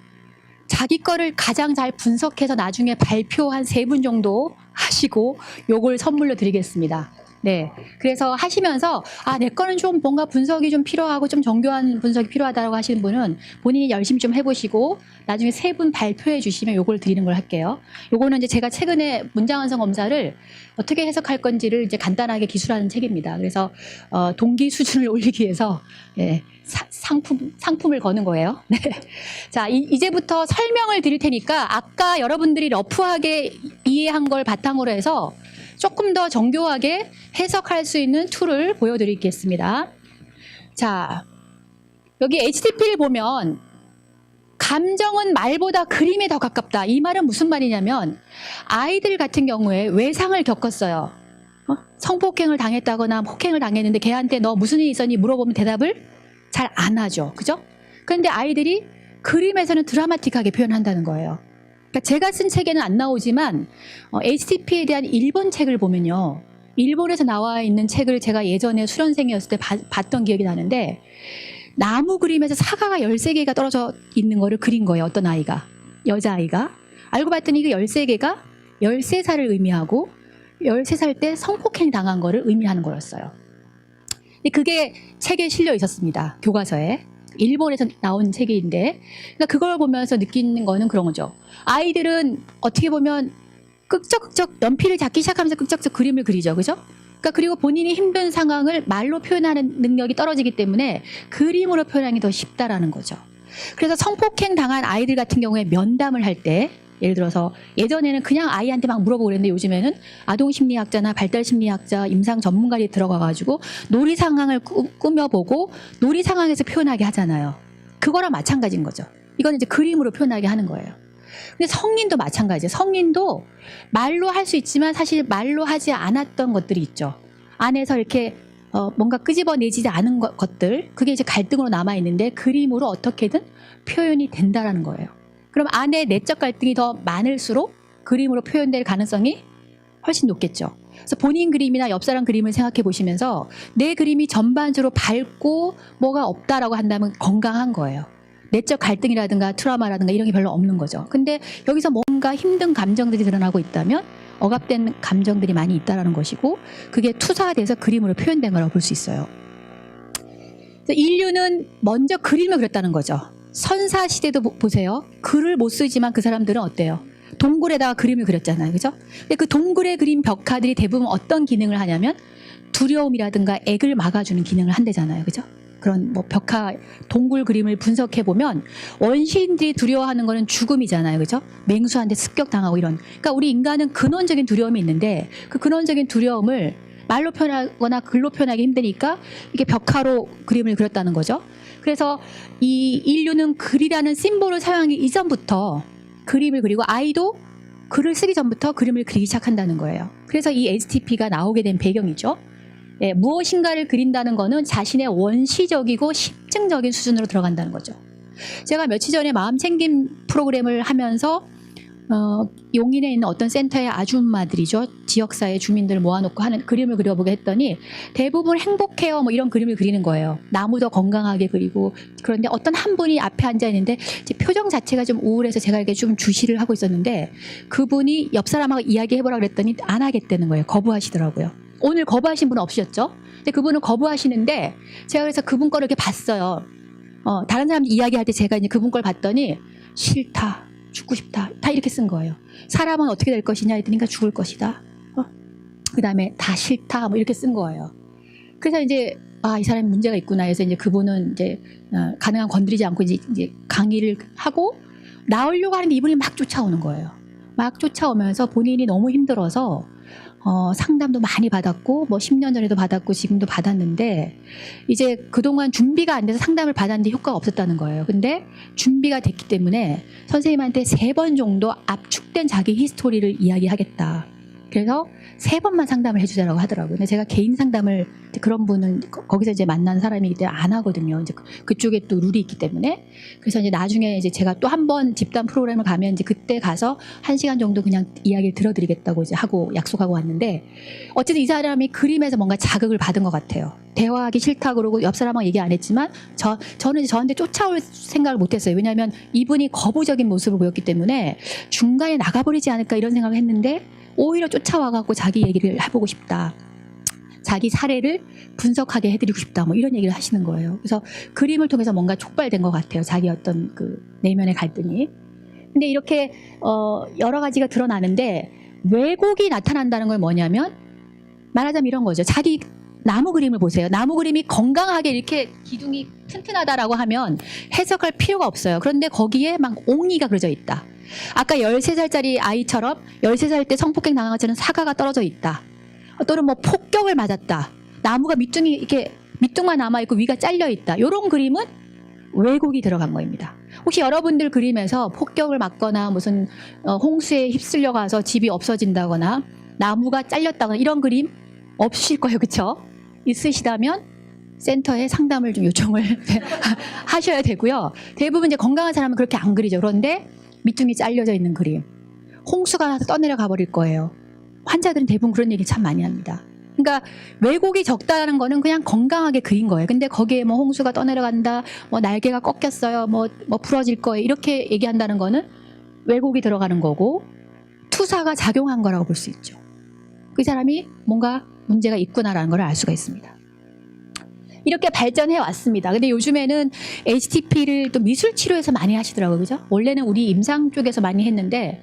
자기 거를 가장 잘 분석해서 나중에 발표 한 3분 정도 하시고 요걸 선물로 드리겠습니다. 네. 그래서 하시면서 아, 내 거는 좀 뭔가 분석이 좀 필요하고 좀 정교한 분석이 필요하다고 하시는 분은 본인이 열심히 좀 해보시고 나중에 3분 발표해 주시면 요걸 드리는 걸 할게요. 요거는 이제 제가 최근에 문장 완성 검사를 어떻게 해석할 건지를 이제 간단하게 기술하는 책입니다. 그래서 동기 수준을 올리기 위해서 예, 상품을 거는 거예요. 네. 자, 이제부터 설명을 드릴 테니까 아까 여러분들이 러프하게 이해한 걸 바탕으로 해서 조금 더 정교하게 해석할 수 있는 툴을 보여드리겠습니다. 자, 여기 HTTP를 보면 감정은 말보다 그림에 더 가깝다. 이 말은 무슨 말이냐면 아이들 같은 경우에 외상을 겪었어요. 성폭행을 당했다거나 폭행을 당했는데 걔한테 너 무슨 일이 있었니 물어보면 대답을 잘 안 하죠. 그죠? 그런데 아이들이 그림에서는 드라마틱하게 표현한다는 거예요. 그러니까 제가 쓴 책에는 안 나오지만 HTTP에 대한 일본 책을 보면요. 일본에서 나와 있는 책을 제가 예전에 수련생이었을 때 봤던 기억이 나는데 나무 그림에서 사과가 13개가 떨어져 있는 거를 그린 거예요. 어떤 아이가. 여자아이가. 알고 봤더니 그 13개가 13살을 의미하고 13살 때 성폭행 당한 거를 의미하는 거였어요. 근데 그게 책에 실려 있었습니다. 교과서에. 일본에서 나온 책인데 그러니까 그걸 보면서 느끼는 거는 그런 거죠. 아이들은 어떻게 보면 끄적끄적 연필을 잡기 시작하면서 끄적끄적 그림을 그리죠. 그죠? 그러니까 그리고 본인이 힘든 상황을 말로 표현하는 능력이 떨어지기 때문에 그림으로 표현하기 더 쉽다라는 거죠. 그래서 성폭행 당한 아이들 같은 경우에 면담을 할 때 예를 들어서 예전에는 그냥 아이한테 막 물어보고 그랬는데 요즘에는 아동심리학자나 발달심리학자, 임상 전문가들이 들어가가지고 놀이 상황을 꾸며보고 놀이 상황에서 표현하게 하잖아요. 그거랑 마찬가지인 거죠. 이건 이제 그림으로 표현하게 하는 거예요. 근데 성인도 마찬가지예요. 성인도 말로 할 수 있지만 사실 말로 하지 않았던 것들이 있죠. 안에서 이렇게 뭔가 끄집어내지 않은 것들, 그게 이제 갈등으로 남아있는데 그림으로 어떻게든 표현이 된다라는 거예요. 그럼 안에 내적 갈등이 더 많을수록 그림으로 표현될 가능성이 훨씬 높겠죠. 그래서 본인 그림이나 옆 사람 그림을 생각해 보시면서 내 그림이 전반적으로 밝고 뭐가 없다라고 한다면 건강한 거예요. 내적 갈등이라든가 트라우마라든가 이런 게 별로 없는 거죠. 근데 여기서 뭔가 힘든 감정들이 드러나고 있다면 억압된 감정들이 많이 있다라는 것이고 그게 투사돼서 그림으로 표현된 거라고 볼 수 있어요. 그래서 인류는 먼저 그림을 그렸다는 거죠. 선사시대도 보세요. 글을 못 쓰지만 그 사람들은 어때요? 동굴에다가 그림을 그렸잖아요. 그죠? 근데 그 동굴에 그린 벽화들이 대부분 어떤 기능을 하냐면 두려움이라든가 액을 막아주는 기능을 한대잖아요. 그죠? 그런 뭐 벽화 동굴 그림을 분석해 보면 원시인들이 두려워하는 거는 죽음이잖아요. 그죠? 맹수한테 습격당하고 이런. 그러니까 우리 인간은 근원적인 두려움이 있는데 그 근원적인 두려움을 말로 표현하거나 글로 표현하기 힘드니까 이게 벽화로 그림을 그렸다는 거죠. 그래서 이 인류는 글이라는 심볼을 사용하기 이전부터 그림을 그리고 아이도 글을 쓰기 전부터 그림을 그리기 시작한다는 거예요. 그래서 이 HTTP가 나오게 된 배경이죠. 예, 무엇인가를 그린다는 거는 자신의 원시적이고 심증적인 수준으로 들어간다는 거죠. 제가 며칠 전에 마음챙김 프로그램을 하면서 용인에 있는 어떤 센터의 아줌마들이죠. 지역사회 주민들을 모아놓고 하는 그림을 그려보게 했더니 대부분 행복해요 뭐 이런 그림을 그리는 거예요. 나무도 건강하게 그리고. 그런데 어떤 한 분이 앞에 앉아 있는데 표정 자체가 좀 우울해서 제가 이렇게 좀 주시를 하고 있었는데 그분이 옆 사람하고 이야기해보라 그랬더니 안 하겠다는 거예요. 거부하시더라고요. 오늘 거부하신 분은 없으셨죠? 근데 그분은 거부하시는데 제가 그래서 그분 거를 이렇게 봤어요. 다른 사람 이야기할 때 제가 이제 그분 걸 봤더니 싫다. 죽고 싶다. 다 이렇게 쓴 거예요. 사람은 어떻게 될 것이냐 했더니까 죽을 것이다. 그 다음에 다 싫다. 뭐 이렇게 쓴 거예요. 그래서 이제 이 사람이 문제가 있구나 해서 이제 그분은 이제 가능한 건드리지 않고 이제 강의를 하고 나오려고 하는데 이분이 막 쫓아오는 거예요. 막 쫓아오면서 본인이 너무 힘들어서 상담도 많이 받았고 뭐 10년 전에도 받았고 지금도 받았는데 이제 그동안 준비가 안 돼서 상담을 받았는데 효과가 없었다는 거예요. 근데 준비가 됐기 때문에 선생님한테 3번 정도 압축된 자기 히스토리를 이야기하겠다. 그래서 3번만 상담을 해주자라고 하더라고요. 근데 제가 개인 상담을 그런 분은 거기서 이제 만난 사람이기 때문에 안 하거든요. 이제 그쪽에 또 룰이 있기 때문에. 그래서 이제 나중에 이제 제가 또 한 번 집단 프로그램을 가면 이제 그때 가서 1시간 정도 그냥 이야기를 들어드리겠다고 이제 하고 약속하고 왔는데 어쨌든 이 사람이 그림에서 뭔가 자극을 받은 것 같아요. 대화하기 싫다 그러고 옆 사람하고 얘기 안 했지만 저는 이제 저한테 쫓아올 생각을 못 했어요. 왜냐하면 이분이 거부적인 모습을 보였기 때문에 중간에 나가버리지 않을까 이런 생각을 했는데 오히려 쫓아와갖고 자기 얘기를 해보고 싶다. 자기 사례를 분석하게 해드리고 싶다. 뭐 이런 얘기를 하시는 거예요. 그래서 그림을 통해서 뭔가 촉발된 것 같아요. 자기 어떤 그 내면의 갈등이. 근데 이렇게 여러 가지가 드러나는데 왜곡이 나타난다는 건 뭐냐면 말하자면 이런 거죠. 자기 나무 그림을 보세요. 나무 그림이 건강하게 이렇게 기둥이 튼튼하다라고 하면 해석할 필요가 없어요. 그런데 거기에 막 옹이가 그려져 있다. 아까 13살짜리 아이처럼 13살 때 성폭행 당한 것처럼 사과가 떨어져 있다. 또는 뭐 폭격을 맞았다. 나무가 밑둥이 이렇게 밑둥만 남아있고 위가 잘려있다. 이런 그림은 왜곡이 들어간 거입니다. 혹시 여러분들 그림에서 폭격을 맞거나 무슨 홍수에 휩쓸려 가서 집이 없어진다거나 나무가 잘렸다거나 이런 그림 없으실 거예요. 그렇죠? 있으시다면 센터에 상담을 좀 요청을 하셔야 되고요. 대부분 이제 건강한 사람은 그렇게 안 그리죠. 그런데 밑둥이 잘려져 있는 그림. 홍수가 나서 떠내려가 버릴 거예요. 환자들은 대부분 그런 얘기 참 많이 합니다. 그러니까 왜곡이 적다는 거는 그냥 건강하게 그린 거예요. 근데 거기에 뭐 홍수가 떠내려간다, 뭐 날개가 꺾였어요, 뭐 부러질 거예요. 이렇게 얘기한다는 거는 왜곡이 들어가는 거고 투사가 작용한 거라고 볼 수 있죠. 그 사람이 뭔가 문제가 있구나라는 걸 알 수가 있습니다. 이렇게 발전해 왔습니다. 근데 요즘에는 HTP를 또 미술 치료에서 많이 하시더라고요. 그죠? 원래는 우리 임상 쪽에서 많이 했는데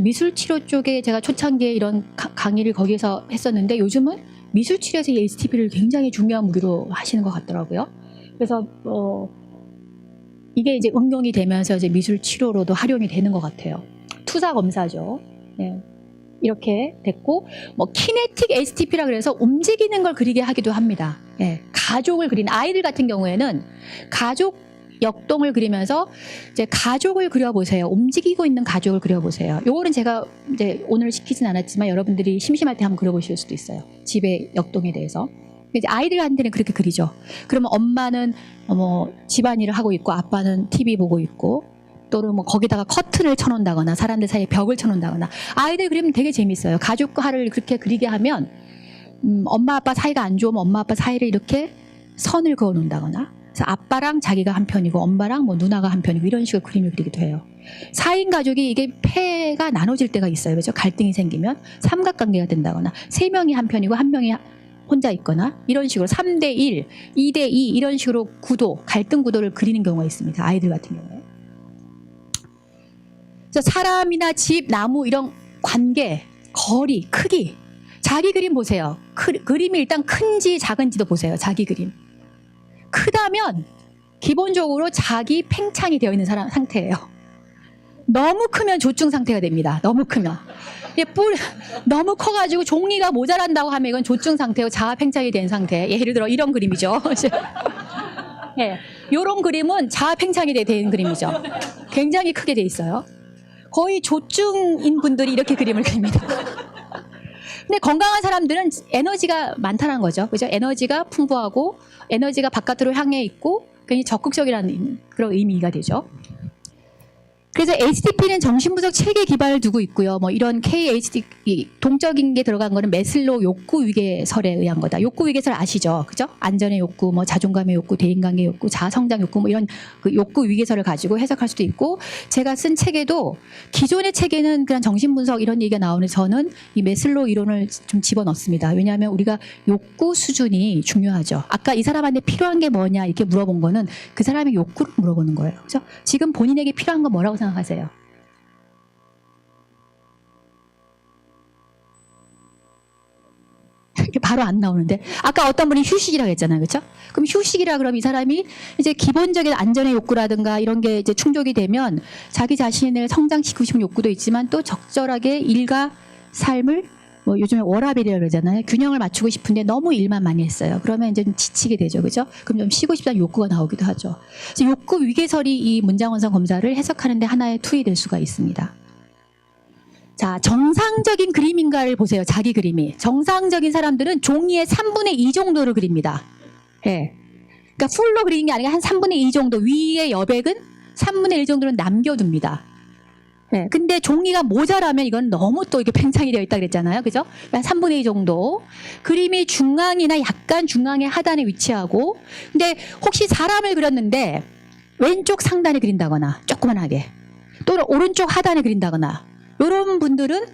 미술 치료 쪽에 제가 초창기에 이런 강의를 거기에서 했었는데 요즘은 미술 치료에서 이 HTP를 굉장히 중요한 무기로 하시는 것 같더라고요. 그래서 이게 이제 응용이 되면서 이제 미술 치료로도 활용이 되는 것 같아요. 투사 검사죠. 네. 이렇게 됐고 뭐 키네틱 HTP라 그래서 움직이는 걸 그리게 하기도 합니다. 예, 가족을 그리는 아이들 같은 경우에는 가족 역동을 그리면서 이제 가족을 그려보세요. 움직이고 있는 가족을 그려보세요. 요거는 제가 이제 오늘 시키진 않았지만 여러분들이 심심할 때 한번 그려보실 수도 있어요. 집의 역동에 대해서. 이제 아이들한테는 그렇게 그리죠. 그러면 엄마는 뭐 집안일을 하고 있고 아빠는 TV 보고 있고 또는 뭐 거기다가 커튼을 쳐놓는다거나 사람들 사이에 벽을 쳐놓는다거나 아이들 그리면 되게 재밌어요. 가족화를 그렇게 그리게 하면 엄마 아빠 사이가 안 좋으면 엄마 아빠 사이를 이렇게 선을 그어 놓는다거나 그래서 아빠랑 자기가 한 편이고 엄마랑 뭐 누나가 한 편이고 이런 식으로 그림을 그리기도 해요. 4인 가족이 이게 폐가 나눠질 때가 있어요. 그렇죠? 갈등이 생기면 삼각관계가 된다거나 3명이 한 편이고 1명이 혼자 있거나 이런 식으로 3대1, 2대2 이런 식으로 구도, 갈등 구도를 그리는 경우가 있습니다. 아이들 같은 경우에. 그래서 사람이나 집, 나무 이런 관계, 거리, 크기 자기 그림 보세요. 그림이 일단 큰지 작은지도 보세요. 자기 그림. 크다면 기본적으로 자기 팽창이 되어 있는 사람 상태예요. 너무 크면 조증 상태가 됩니다. 너무 크면. 너무 커가지고 종이가 모자란다고 하면 이건 조증 상태고 자아 팽창이 된 상태. 예를 들어 이런 그림이죠. 예, 이런 그림은 자아 팽창이 된 그림이죠. 굉장히 크게 돼 있어요. 거의 조증인 분들이 이렇게 그림을 그립니다. 근데 건강한 사람들은 에너지가 많다는 거죠. 그죠? 에너지가 풍부하고 에너지가 바깥으로 향해 있고 굉장히 적극적이라는 그런 의미가 되죠. 그래서 HTP는 정신분석 체계 기반을 두고 있고요. 뭐 이런 KHTP 동적인 게 들어간 거는 메슬로우 욕구 위계설에 의한 거다. 욕구 위계설 아시죠? 그죠? 안전의 욕구, 뭐 자존감의 욕구, 대인관계 욕구, 자아성장 욕구 뭐 이런 그 욕구 위계설을 가지고 해석할 수도 있고 제가 쓴 책에도 기존의 책에는 그냥 정신분석 이런 얘기가 나오는데 저는 이 메슬로우 이론을 좀 집어넣습니다. 왜냐하면 우리가 욕구 수준이 중요하죠. 아까 이 사람한테 필요한 게 뭐냐 이렇게 물어본 거는 그 사람의 욕구를 물어보는 거예요. 그죠? 지금 본인에게 필요한 건 뭐라고 생각하세요? 바로 안 나오는데 아까 어떤 분이 휴식이라고 했잖아요. 그렇죠? 그럼 휴식이라 그러면 이 사람이 이제 기본적인 안전의 욕구라든가 이런 게 이제 충족이 되면 자기 자신을 성장시키고 싶은 욕구도 있지만 또 적절하게 일과 삶을 뭐 요즘에 워라밸이라고 그러잖아요. 균형을 맞추고 싶은데 너무 일만 많이 했어요. 그러면 이제 좀 지치게 되죠. 그죠? 그럼 좀 쉬고 싶다는 욕구가 나오기도 하죠. 그래서 욕구 위계설이 이 문장원성 검사를 해석하는데 하나의 툴이 될 수가 있습니다. 자, 정상적인 그림인가를 보세요. 자기 그림이. 정상적인 사람들은 종이의 3분의 2 정도를 그립니다. 예. 그러니까 풀로 그리는 게 아니라 한 3분의 2 정도, 위의 여백은 3분의 1 정도는 남겨둡니다. 네, 근데 종이가 모자라면 이건 너무 또 이게 팽창이 되어 있다 그랬잖아요. 그죠? 한 3분의 2 정도. 그림이 중앙이나 약간 중앙의 하단에 위치하고, 근데 혹시 사람을 그렸는데 왼쪽 상단에 그린다거나, 조그만하게. 또는 오른쪽 하단에 그린다거나, 이런 분들은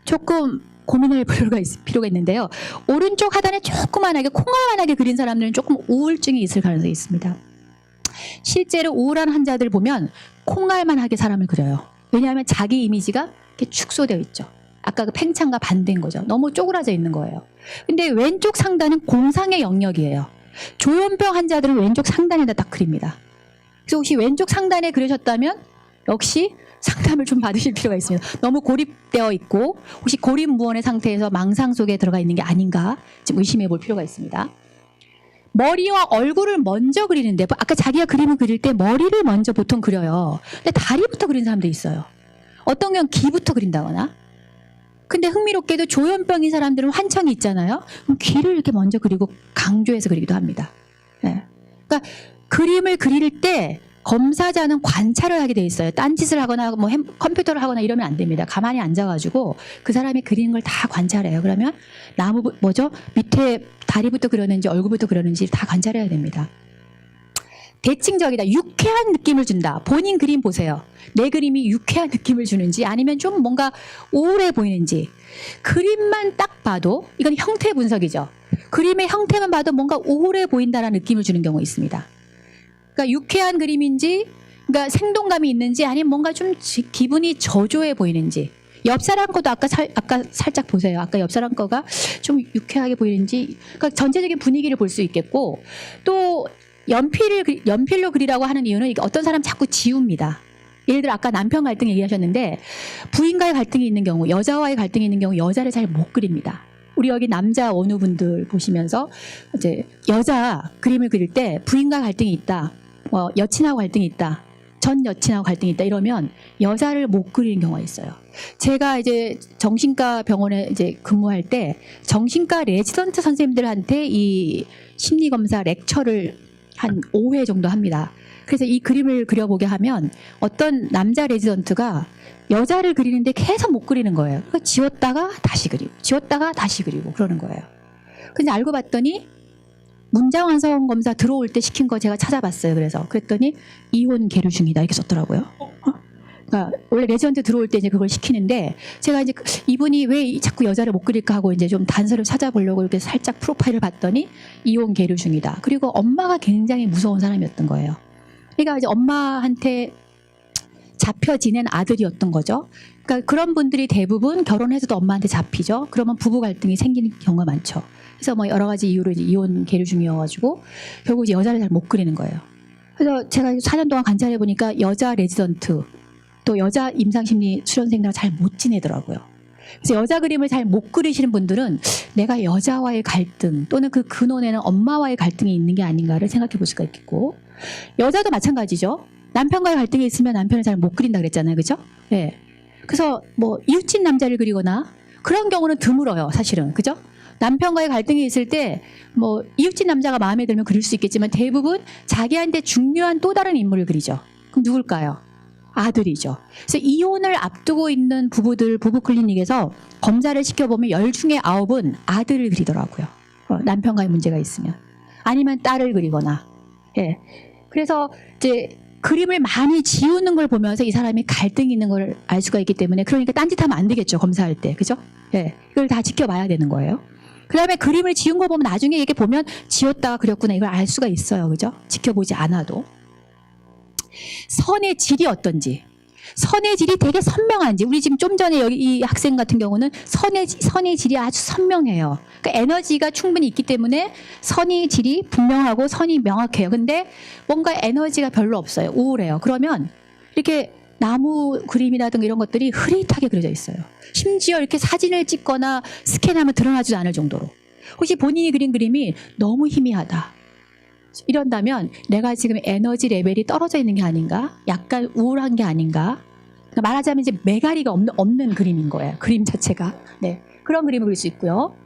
조금 고민할 필요가 있는데요. 오른쪽 하단에 조그만하게, 콩알만하게 그린 사람들은 조금 우울증이 있을 가능성이 있습니다. 실제로 우울한 환자들 보면 콩알만하게 사람을 그려요. 왜냐하면 자기 이미지가 이렇게 축소되어 있죠. 아까 그 팽창과 반대인 거죠. 너무 쪼그라져 있는 거예요. 근데 왼쪽 상단은 공상의 영역이에요. 조현병 환자들은 왼쪽 상단에다 딱 그립니다. 그래서 혹시 왼쪽 상단에 그러셨다면 역시 상담을 좀 받으실 필요가 있습니다. 너무 고립되어 있고 혹시 고립무원의 상태에서 망상 속에 들어가 있는 게 아닌가 좀 의심해 볼 필요가 있습니다. 머리와 얼굴을 먼저 그리는데 아까 자기가 그림을 그릴 때 머리를 먼저 보통 그려요. 근데 다리부터 그리는 사람도 있어요. 어떤 경우는 귀부터 그린다거나. 근데 흥미롭게도 조현병인 사람들은 환청이 있잖아요. 그럼 귀를 이렇게 먼저 그리고 강조해서 그리기도 합니다. 네. 그러니까 그림을 그릴 때 검사자는 관찰을 하게 돼 있어요. 딴짓을 하거나 뭐 컴퓨터를 하거나 이러면 안 됩니다. 가만히 앉아가지고 그 사람이 그리는 걸 다 관찰해요. 그러면 나무 밑에 다리부터 그렸는지 얼굴부터 그렸는지 다 관찰해야 됩니다. 대칭적이다. 유쾌한 느낌을 준다. 본인 그림 보세요. 내 그림이 유쾌한 느낌을 주는지 아니면 좀 뭔가 우울해 보이는지. 그림만 딱 봐도 이건 형태 분석이죠. 그림의 형태만 봐도 뭔가 우울해 보인다는 느낌을 주는 경우가 있습니다. 그러니까 유쾌한 그림인지, 그러니까 생동감이 있는지, 아니면 뭔가 좀 기분이 저조해 보이는지. 옆 사람 거도 아까 살짝 보세요. 아까 옆 사람 거가 좀 유쾌하게 보이는지, 그러니까 전체적인 분위기를 볼 수 있겠고, 또 연필로 그리라고 하는 이유는 이게 어떤 사람 자꾸 지웁니다. 예를 들어 아까 남편 갈등 얘기하셨는데 부인과의 갈등이 있는 경우, 여자와의 갈등이 있는 경우 여자를 잘 못 그립니다. 우리 여기 남자 원우분들 보시면서 이제 여자 그림을 그릴 때 부인과 갈등이 있다, 여친하고 갈등이 있다, 전 여친하고 갈등이 있다 이러면 여자를 못 그리는 경우가 있어요. 제가 이제 정신과 병원에 이제 근무할 때 정신과 레지던트 선생님들한테 이 심리검사 렉처를 한 5회 정도 합니다. 그래서 이 그림을 그려보게 하면 어떤 남자 레지던트가 여자를 그리는데 계속 못 그리는 거예요. 그러니까 지웠다가 다시 그리고 지웠다가 다시 그리고 그러는 거예요. 근데 알고 봤더니 문장 완성 검사 들어올 때 시킨 거 제가 찾아봤어요. 그랬더니 이혼 계류 중이다 이렇게 썼더라고요. 그러니까 원래 레지던트 들어올 때 이제 그걸 시키는데 제가 이제 이분이 왜 자꾸 여자를 못 그릴까 하고 이제 좀 단서를 찾아보려고 이렇게 살짝 프로파일을 봤더니 이혼 계류 중이다. 그리고 엄마가 굉장히 무서운 사람이었던 거예요. 그러니까 이제 엄마한테 잡혀 지낸 아들이었던 거죠. 그러니까 그런 분들이 대부분 결혼해서도 엄마한테 잡히죠. 그러면 부부 갈등이 생기는 경우가 많죠. 그래서 뭐 여러 가지 이유로 이제 이혼 계류 중이어가지고 결국 이제 여자를 잘 못 그리는 거예요. 그래서 제가 4년 동안 관찰해 보니까 여자 레지던트 또 여자 임상심리 수련생들과 잘 못 지내더라고요. 그래서 여자 그림을 잘 못 그리시는 분들은 내가 여자와의 갈등 또는 그 근원에는 엄마와의 갈등이 있는 게 아닌가를 생각해 볼 수가 있겠고, 여자도 마찬가지죠. 남편과의 갈등이 있으면 남편을 잘 못 그린다 그랬잖아요. 그죠? 예. 그래서 뭐 이웃집 남자를 그리거나 그런 경우는 드물어요. 사실은. 그죠? 남편과의 갈등이 있을 때 뭐 이웃집 남자가 마음에 들면 그릴 수 있겠지만 대부분 자기한테 중요한 또 다른 인물을 그리죠. 그럼 누굴까요? 아들이죠. 그래서 이혼을 앞두고 있는 부부들 부부 클리닉에서 검사를 시켜보면 10 중에 9은 아들을 그리더라고요. 남편과의 문제가 있으면. 아니면 딸을 그리거나. 예. 그래서 이제 그림을 많이 지우는 걸 보면서 이 사람이 갈등이 있는 걸 알 수가 있기 때문에, 그러니까 딴짓하면 안 되겠죠. 검사할 때. 그죠? 예. 이걸 다 지켜봐야 되는 거예요. 그 다음에 그림을 지운 거 보면 나중에 이게 보면 지웠다가 그렸구나 이걸 알 수가 있어요. 그죠? 지켜보지 않아도. 선의 질이 어떤지, 선의 질이 되게 선명한지. 우리 지금 좀 전에 여기 이 학생 같은 경우는 선의 질이 아주 선명해요. 그러니까 에너지가 충분히 있기 때문에 선의 질이 분명하고 선이 명확해요. 근데 뭔가 에너지가 별로 없어요. 우울해요. 그러면 이렇게 나무 그림이라든가 이런 것들이 흐릿하게 그려져 있어요. 심지어 이렇게 사진을 찍거나 스캔하면 드러나지도 않을 정도로. 혹시 본인이 그린 그림이 너무 희미하다, 이런다면 내가 지금 에너지 레벨이 떨어져 있는 게 아닌가? 약간 우울한 게 아닌가? 그러니까 말하자면 이제 메가리가 없는 그림인 거예요. 그림 자체가. 네, 그런 그림을 그릴 수 있고요.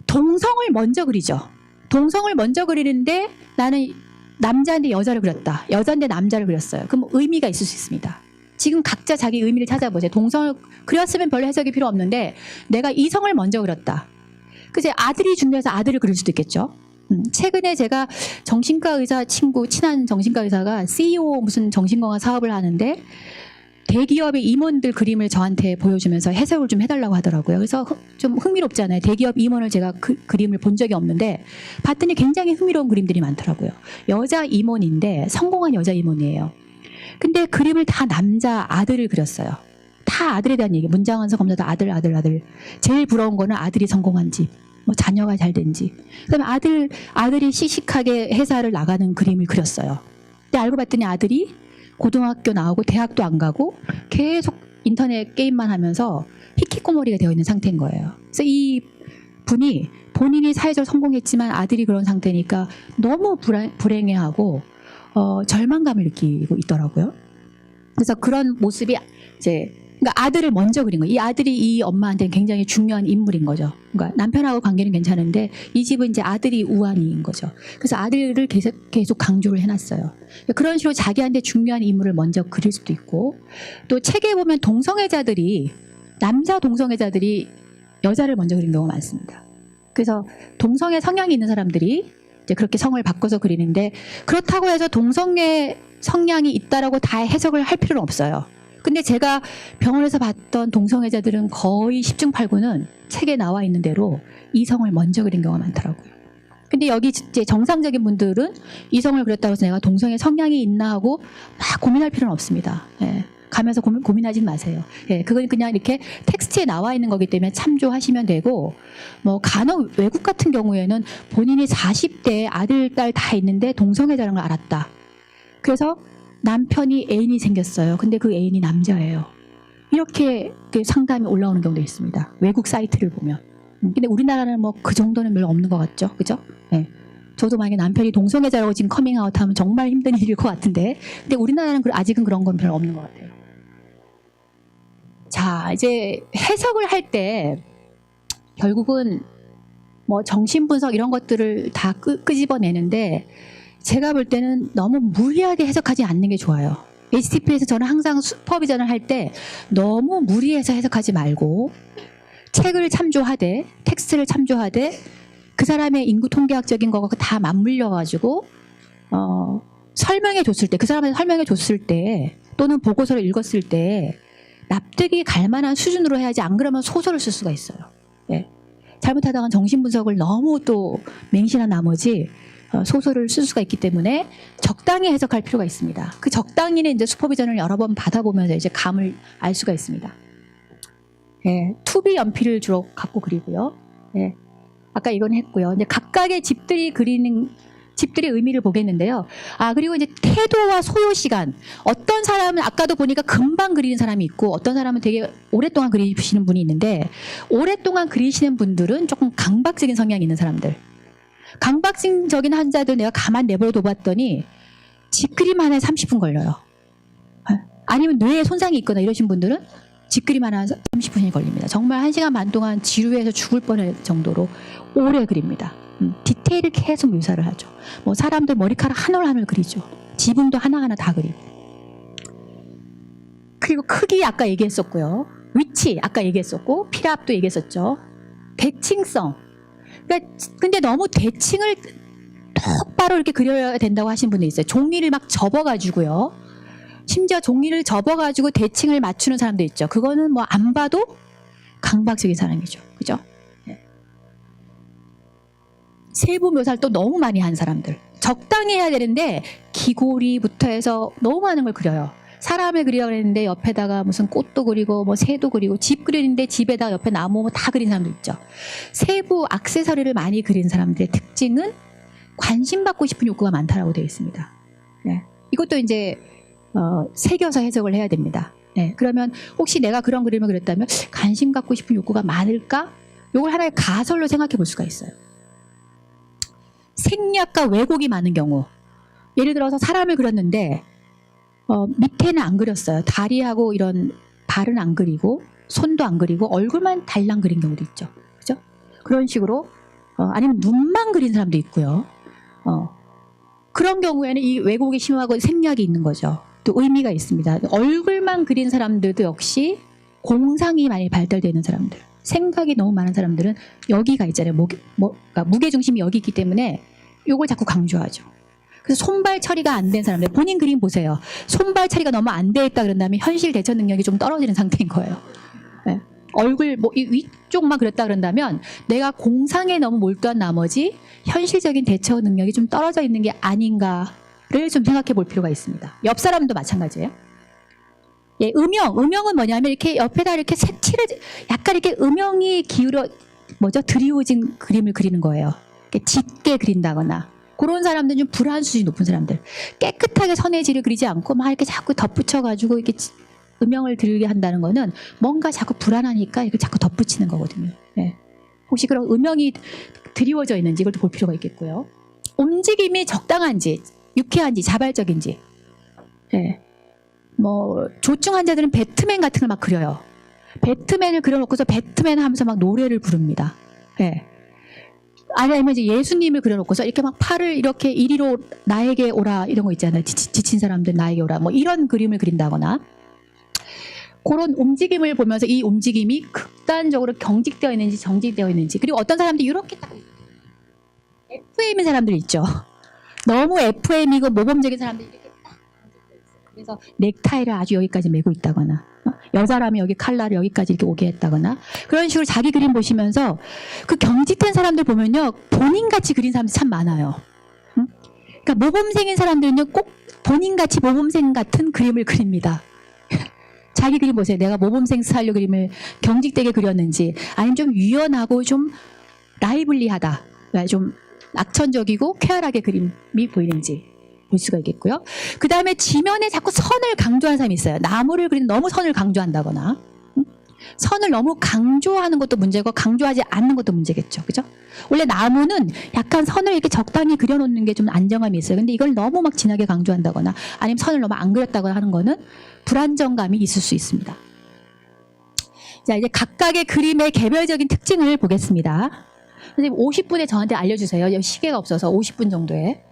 동성을 먼저 그리죠. 동성을 먼저 그리는데 나는 남자인데 여자를 그렸다, 여자인데 남자를 그렸어요. 그럼 의미가 있을 수 있습니다. 지금 각자 자기 의미를 찾아보세요. 동성을 그렸으면 별로 해석이 필요 없는데 내가 이성을 먼저 그렸다. 그제 아들이 중요해서 아들을 그릴 수도 있겠죠. 최근에 제가 정신과 의사 친구, 친한 정신과 의사가 CEO 무슨 정신건강 사업을 하는데 대기업의 임원들 그림을 저한테 보여주면서 해석을 좀 해달라고 하더라고요. 그래서 좀 흥미롭잖아요. 대기업 임원을 제가 그림을 본 적이 없는데 봤더니 굉장히 흥미로운 그림들이 많더라고요. 여자 임원인데 성공한 여자 임원이에요. 근데 그림을 다 남자 아들을 그렸어요. 다 아들에 대한 얘기. 문장원서 검사도 아들. 제일 부러운 거는 아들이 성공한 집, 뭐 자녀가 잘 된 집. 그다음에 아들이 씩씩하게 회사를 나가는 그림을 그렸어요. 근데 알고 봤더니 아들이 고등학교 나오고 대학도 안 가고 계속 인터넷 게임만 하면서 히키코모리가 되어 있는 상태인 거예요. 그래서 이 분이 본인이 사회적으로 성공했지만 아들이 그런 상태니까 너무 불행해하고 절망감을 느끼고 있더라고요. 그래서 그런 모습이 이제, 그러니까 아들을 먼저 그린 거예요. 이 아들이 이 엄마한테는 굉장히 중요한 인물인 거죠. 그러니까 남편하고 관계는 괜찮은데 이 집은 이제 아들이 우환인 거죠. 그래서 아들을 계속 강조를 해놨어요. 그런 식으로 자기한테 중요한 인물을 먼저 그릴 수도 있고, 또 책에 보면 남자 동성애자들이 여자를 먼저 그린 경우가 많습니다. 그래서 동성애 성향이 있는 사람들이 이제 그렇게 성을 바꿔서 그리는데, 그렇다고 해서 동성애 성향이 있다라고 다 해석을 할 필요는 없어요. 근데 제가 병원에서 봤던 동성애자들은 거의 10중 8구는 책에 나와 있는 대로 이성을 먼저 그린 경우가 많더라고요. 근데 여기 이제 정상적인 분들은 이성을 그렸다고 해서 내가 동성애 성향이 있나 하고 막 고민할 필요는 없습니다. 예, 가면서 고민하지 마세요. 예, 그건 그냥 이렇게 텍스트에 나와 있는 거기 때문에 참조하시면 되고, 뭐 간혹 외국 같은 경우에는 본인이 40대에 아들, 딸 다 있는데 동성애자라는 걸 알았다. 그래서 남편이 애인이 생겼어요. 근데 그 애인이 남자예요. 이렇게 상담이 올라오는 경우도 있습니다. 외국 사이트를 보면. 근데 우리나라는 뭐 그 정도는 별로 없는 것 같죠? 그죠? 네. 저도 만약에 남편이 동성애자라고 지금 커밍아웃 하면 정말 힘든 일일 것 같은데, 근데 우리나라는 아직은 그런 건 별로 없는 것 같아요. 자, 이제 해석을 할 때 결국은 뭐 정신분석 이런 것들을 다 끄집어내는데, 제가 볼 때는 너무 무리하게 해석하지 않는 게 좋아요. HTP에서 저는 항상 슈퍼비전을 할 때 너무 무리해서 해석하지 말고, 책을 참조하되, 텍스트를 참조하되, 그 사람의 인구 통계학적인 거가 다 맞물려가지고 설명해 줬을 때, 그 사람한테 설명해 줬을 때, 또는 보고서를 읽었을 때 납득이 갈 만한 수준으로 해야지, 안 그러면 소설을 쓸 수가 있어요. 네. 잘못하다가 정신분석을 너무 또 맹신한 나머지 소설을 쓸 수가 있기 때문에 적당히 해석할 필요가 있습니다. 그 적당히는 이제 슈퍼비전을 여러 번 받아보면서 이제 감을 알 수가 있습니다. 예, 투비 연필을 주로 갖고 그리고요. 예, 아까 이건 했고요. 이제 각각의 집들의 의미를 보겠는데요. 그리고 이제 태도와 소요 시간. 어떤 사람은 아까도 보니까 금방 그리는 사람이 있고, 어떤 사람은 되게 오랫동안 그리시는 분이 있는데, 오랫동안 그리시는 분들은 조금 강박적인 성향이 있는 사람들. 강박적인 환자들 내가 가만 내버려 둬봤더니 직그림 하나에 30분 걸려요. 아니면 뇌에 손상이 있거나 이러신 분들은 직그림 하나 30분이 걸립니다. 정말 1시간 반 동안 지루해서 죽을 뻔할 정도로 오래 그립니다. 디테일을 계속 묘사를 하죠. 뭐 사람들 머리카락 한 올 한 올 그리죠. 지붕도 하나하나 다 그리고. 그리고 크기 아까 얘기했었고요. 위치 아까 얘기했었고, 피랍도 얘기했었죠. 대칭성. 그러니까 근데 너무 대칭을 똑바로 이렇게 그려야 된다고 하신 분이 있어요. 종이를 막 접어가지고요. 심지어 종이를 접어가지고 대칭을 맞추는 사람도 있죠. 그거는 뭐 안 봐도 강박적인 사람이죠. 그죠? 네. 세부 묘사를 또 너무 많이 한 사람들. 적당히 해야 되는데 기고리부터 해서 너무 많은 걸 그려요. 사람을 그리려고 했는데 옆에다가 무슨 꽃도 그리고 뭐 새도 그리고, 집 그리는데 집에다 옆에 나무 다 그린 사람도 있죠. 세부 액세서리를 많이 그린 사람들의 특징은 관심받고 싶은 욕구가 많다라고 되어 있습니다. 네. 이것도 이제 새겨서 해석을 해야 됩니다. 네, 그러면 혹시 내가 그런 그림을 그렸다면 관심 갖고 싶은 욕구가 많을까? 이걸 하나의 가설로 생각해 볼 수가 있어요. 생략과 왜곡이 많은 경우, 예를 들어서 사람을 그렸는데 밑에는 안 그렸어요. 다리하고 이런 발은 안 그리고 손도 안 그리고 얼굴만 달랑 그린 경우도 있죠. 그죠? 그런 식으로 아니면 눈만 그린 사람도 있고요. 그런 경우에는 이 왜곡이 심하고 생략이 있는 거죠. 또 의미가 있습니다. 얼굴만 그린 사람들도 역시 공상이 많이 발달되는 사람들, 생각이 너무 많은 사람들은 여기가 있잖아요. 그러니까 무게중심이 여기 있기 때문에 이걸 자꾸 강조하죠. 그래서 손발 처리가 안 된 사람들, 본인 그림 보세요. 손발 처리가 너무 안 돼 있다 그런다면 현실 대처 능력이 좀 떨어지는 상태인 거예요. 네. 얼굴 이 위쪽만 그렸다 그런다면 내가 공상에 너무 몰두한 나머지 현실적인 대처 능력이 좀 떨어져 있는 게 아닌가를 좀 생각해 볼 필요가 있습니다. 옆 사람도 마찬가지예요. 예, 음영은 뭐냐면 이렇게 옆에다 이렇게 색칠을 약간 이렇게 음영이 드리워진 그림을 그리는 거예요. 이렇게 짙게 그린다거나. 그런 사람들은 좀 불안 수준이 높은 사람들. 깨끗하게 선의 질을 그리지 않고 막 이렇게 자꾸 덧붙여가지고 이렇게 음영을 들게 한다는 거는 뭔가 자꾸 불안하니까 이걸 자꾸 덧붙이는 거거든요. 네. 혹시 그런 음영이 드리워져 있는지 이걸 볼 필요가 있겠고요. 움직임이 적당한지, 유쾌한지, 자발적인지. 네. 조증 환자들은 배트맨 같은 걸 막 그려요. 배트맨을 그려놓고서 배트맨 하면서 막 노래를 부릅니다. 네. 아니면 이제 예수님을 그려놓고서 이렇게 막 팔을 이렇게 이리로 나에게 오라 이런 거 있잖아요. 지친 사람들 나에게 오라 이런 그림을 그린다거나 그런 움직임을 보면서 이 움직임이 극단적으로 경직되어 있는지 정직되어 있는지, 그리고 어떤 사람들이 이렇게 딱 FM인 사람들 있죠. 너무 FM이고 모범적인 사람들이 이렇게 딱 그래서 넥타이를 아주 여기까지 메고 있다거나 여자라면 여기 칼라를 여기까지 이렇게 오게 했다거나 그런 식으로 자기 그림 보시면서 그 경직된 사람들 보면요 본인같이 그린 사람들이 참 많아요. 그러니까 모범생인 사람들은요 꼭 본인같이 모범생 같은 그림을 그립니다. 자기 그림 보세요. 내가 모범생 스타일로 그림을 경직되게 그렸는지 아니면 좀 유연하고 좀 라이블리하다, 좀 낙천적이고 쾌활하게 그림이 보이는지 볼 수가 있겠고요. 그 다음에 지면에 자꾸 선을 강조하는 사람이 있어요. 나무를 그리는 너무 선을 강조한다거나 선을 너무 강조하는 것도 문제고 강조하지 않는 것도 문제겠죠. 그죠? 원래 나무는 약간 선을 이렇게 적당히 그려놓는 게 좀 안정감이 있어요. 근데 이걸 너무 막 진하게 강조한다거나 아니면 선을 너무 안 그렸다거나 하는 거는 불안정감이 있을 수 있습니다. 자, 이제 각각의 그림의 개별적인 특징을 보겠습니다. 선생님 50분에 저한테 알려주세요. 시계가 없어서 50분 정도에.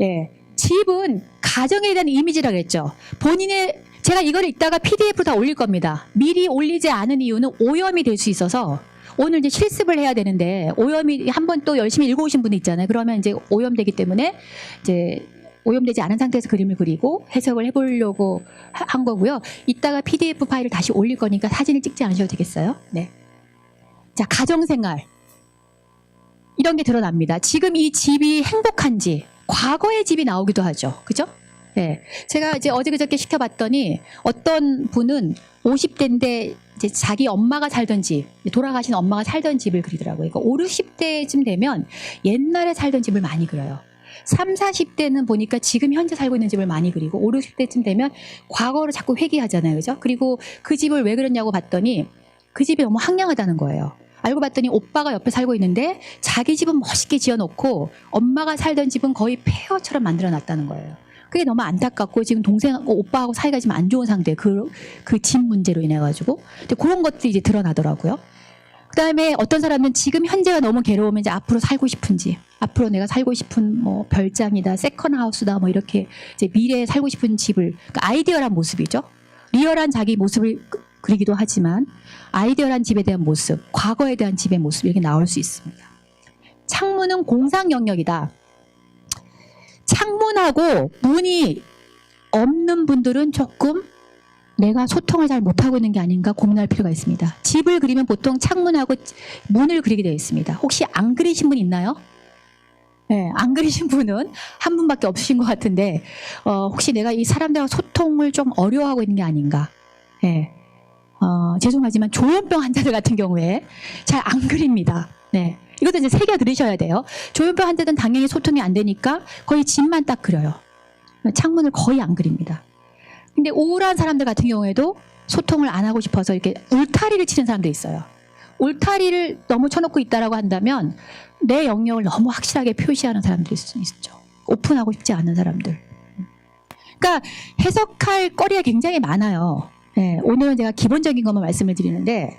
예, 집은 가정에 대한 이미지라고 했죠. 제가 이걸 이따가 PDF로 다 올릴 겁니다. 미리 올리지 않은 이유는 오염이 될 수 있어서 오늘 이제 실습을 해야 되는데 오염이 한번 또 열심히 읽어오신 분이 있잖아요. 그러면 이제 오염되기 때문에 이제 오염되지 않은 상태에서 그림을 그리고 해석을 해보려고 한 거고요. 이따가 PDF 파일을 다시 올릴 거니까 사진을 찍지 않으셔도 되겠어요. 네. 자, 가정생활. 이런 게 드러납니다. 지금 이 집이 행복한지 과거의 집이 나오기도 하죠. 그죠? 네. 제가 이제 어제 그저께 시켜봤더니 어떤 분은 50대인데 이제 자기 엄마가 살던 집, 돌아가신 엄마가 살던 집을 그리더라고요. 그러니까 5, 60대쯤 되면 옛날에 살던 집을 많이 그려요. 3, 40대는 보니까 지금 현재 살고 있는 집을 많이 그리고 5, 60대쯤 되면 과거를 자꾸 회귀하잖아요. 그죠? 그리고 그 집을 왜 그렸냐고 봤더니 그 집이 너무 황량하다는 거예요. 알고 봤더니 오빠가 옆에 살고 있는데 자기 집은 멋있게 지어놓고 엄마가 살던 집은 거의 폐허처럼 만들어놨다는 거예요. 그게 너무 안타깝고 지금 동생하고 오빠하고 사이가 지금 안 좋은 상태, 그 집 문제로 인해가지고. 근데 그런 것들이 이제 드러나더라고요. 그 다음에 어떤 사람은 지금 현재가 너무 괴로우면 이제 앞으로 살고 싶은지, 앞으로 내가 살고 싶은 별장이다, 세컨하우스다, 이렇게 이제 미래에 살고 싶은 집을, 그러니까 아이디어란 모습이죠. 리얼한 자기 모습을 그리기도 하지만 아이디어란 집에 대한 모습, 과거에 대한 집의 모습 이렇게 나올 수 있습니다. 창문은 공상 영역이다. 창문하고 문이 없는 분들은 조금 내가 소통을 잘 못하고 있는 게 아닌가 고민할 필요가 있습니다. 집을 그리면 보통 창문하고 문을 그리게 되어 있습니다. 혹시 안 그리신 분 있나요? 네, 안 그리신 분은 한 분밖에 없으신 것 같은데 혹시 내가 이 사람들과 소통을 좀 어려워하고 있는 게 아닌가. 네. 죄송하지만 조현병 환자들 같은 경우에 잘 안 그립니다. 네. 이것도 이제 새겨 들으셔야 돼요. 조현병 환자들은 당연히 소통이 안 되니까 거의 집만 딱 그려요. 창문을 거의 안 그립니다. 근데 우울한 사람들 같은 경우에도 소통을 안 하고 싶어서 이렇게 울타리를 치는 사람도 있어요. 울타리를 너무 쳐놓고 있다라고 한다면 내 영역을 너무 확실하게 표시하는 사람들이 있죠. 오픈하고 싶지 않은 사람들. 그러니까 해석할 거리가 굉장히 많아요. 네, 오늘은 제가 기본적인 것만 말씀을 드리는데,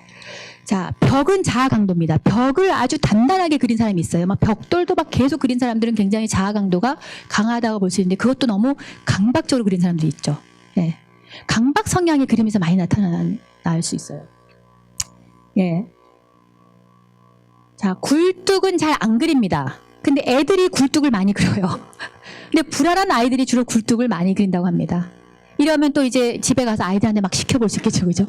자, 벽은 자아 강도입니다. 벽을 아주 단단하게 그린 사람이 있어요. 막 벽돌도 막 계속 그린 사람들은 굉장히 자아 강도가 강하다고 볼 수 있는데, 그것도 너무 강박적으로 그린 사람들이 있죠. 예. 강박 성향의 그림에서 많이 나타날 수 있어요. 예. 자, 굴뚝은 잘 안 그립니다. 근데 애들이 굴뚝을 많이 그려요. 근데 불안한 아이들이 주로 굴뚝을 많이 그린다고 합니다. 이러면 또 이제 집에 가서 아이들한테 막 시켜볼 수 있겠죠, 그죠?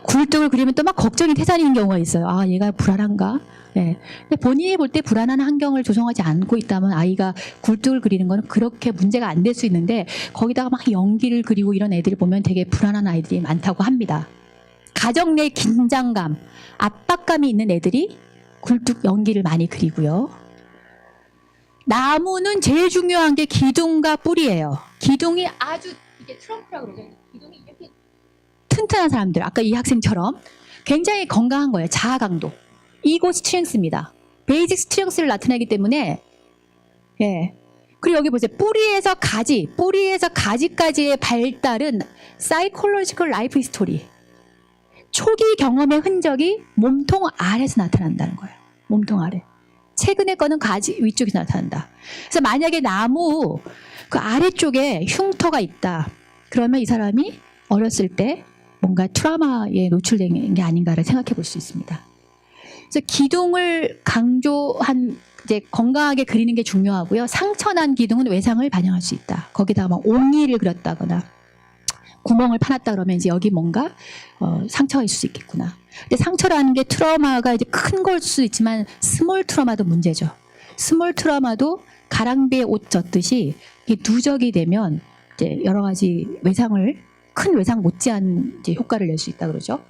굴뚝을 그리면 또 막 걱정이 태산인 경우가 있어요. 아, 얘가 불안한가? 예. 근데 본인이 볼 때 불안한 환경을 조성하지 않고 있다면 아이가 굴뚝을 그리는 건 그렇게 문제가 안 될 수 있는데, 거기다가 막 연기를 그리고 이런 애들을 보면 되게 불안한 아이들이 많다고 합니다. 가정 내 긴장감, 압박감이 있는 애들이 굴뚝 연기를 많이 그리고요. 나무는 제일 중요한 게 기둥과 뿌리예요. 기둥이 아주, 이게 트렁크라고 그러죠. 기둥이 이렇게 튼튼한 사람들, 아까 이 학생처럼 굉장히 건강한 거예요. 자아 강도. 이고 스트렝스입니다. 베이직 스트렝스를 나타내기 때문에, 예. 그리고 여기 보세요. 뿌리에서 가지까지의 발달은 사이콜로지컬 라이프 히스토리. 초기 경험의 흔적이 몸통 아래에서 나타난다는 거예요. 몸통 아래. 최근에 거는 가지 위쪽에서 나타난다. 그래서 만약에 나무 그 아래쪽에 흉터가 있다. 그러면 이 사람이 어렸을 때 뭔가 트라우마에 노출된 게 아닌가를 생각해 볼 수 있습니다. 그래서 기둥을 강조한, 이제 건강하게 그리는 게 중요하고요. 상처난 기둥은 외상을 반영할 수 있다. 거기다가 막 옹이를 그렸다거나 구멍을 파놨다 그러면 이제 여기 뭔가 상처가 있을 수 있겠구나. 근데 상처라는 게 트라우마가 이제 큰 걸 수도 있지만 스몰 트라우마도 문제죠. 스몰 트라우마도 가랑비에 옷 젖듯이 이게 누적이 되면 이제 여러 가지 큰 외상 못지않은 이제 효과를 낼 수 있다 그러죠.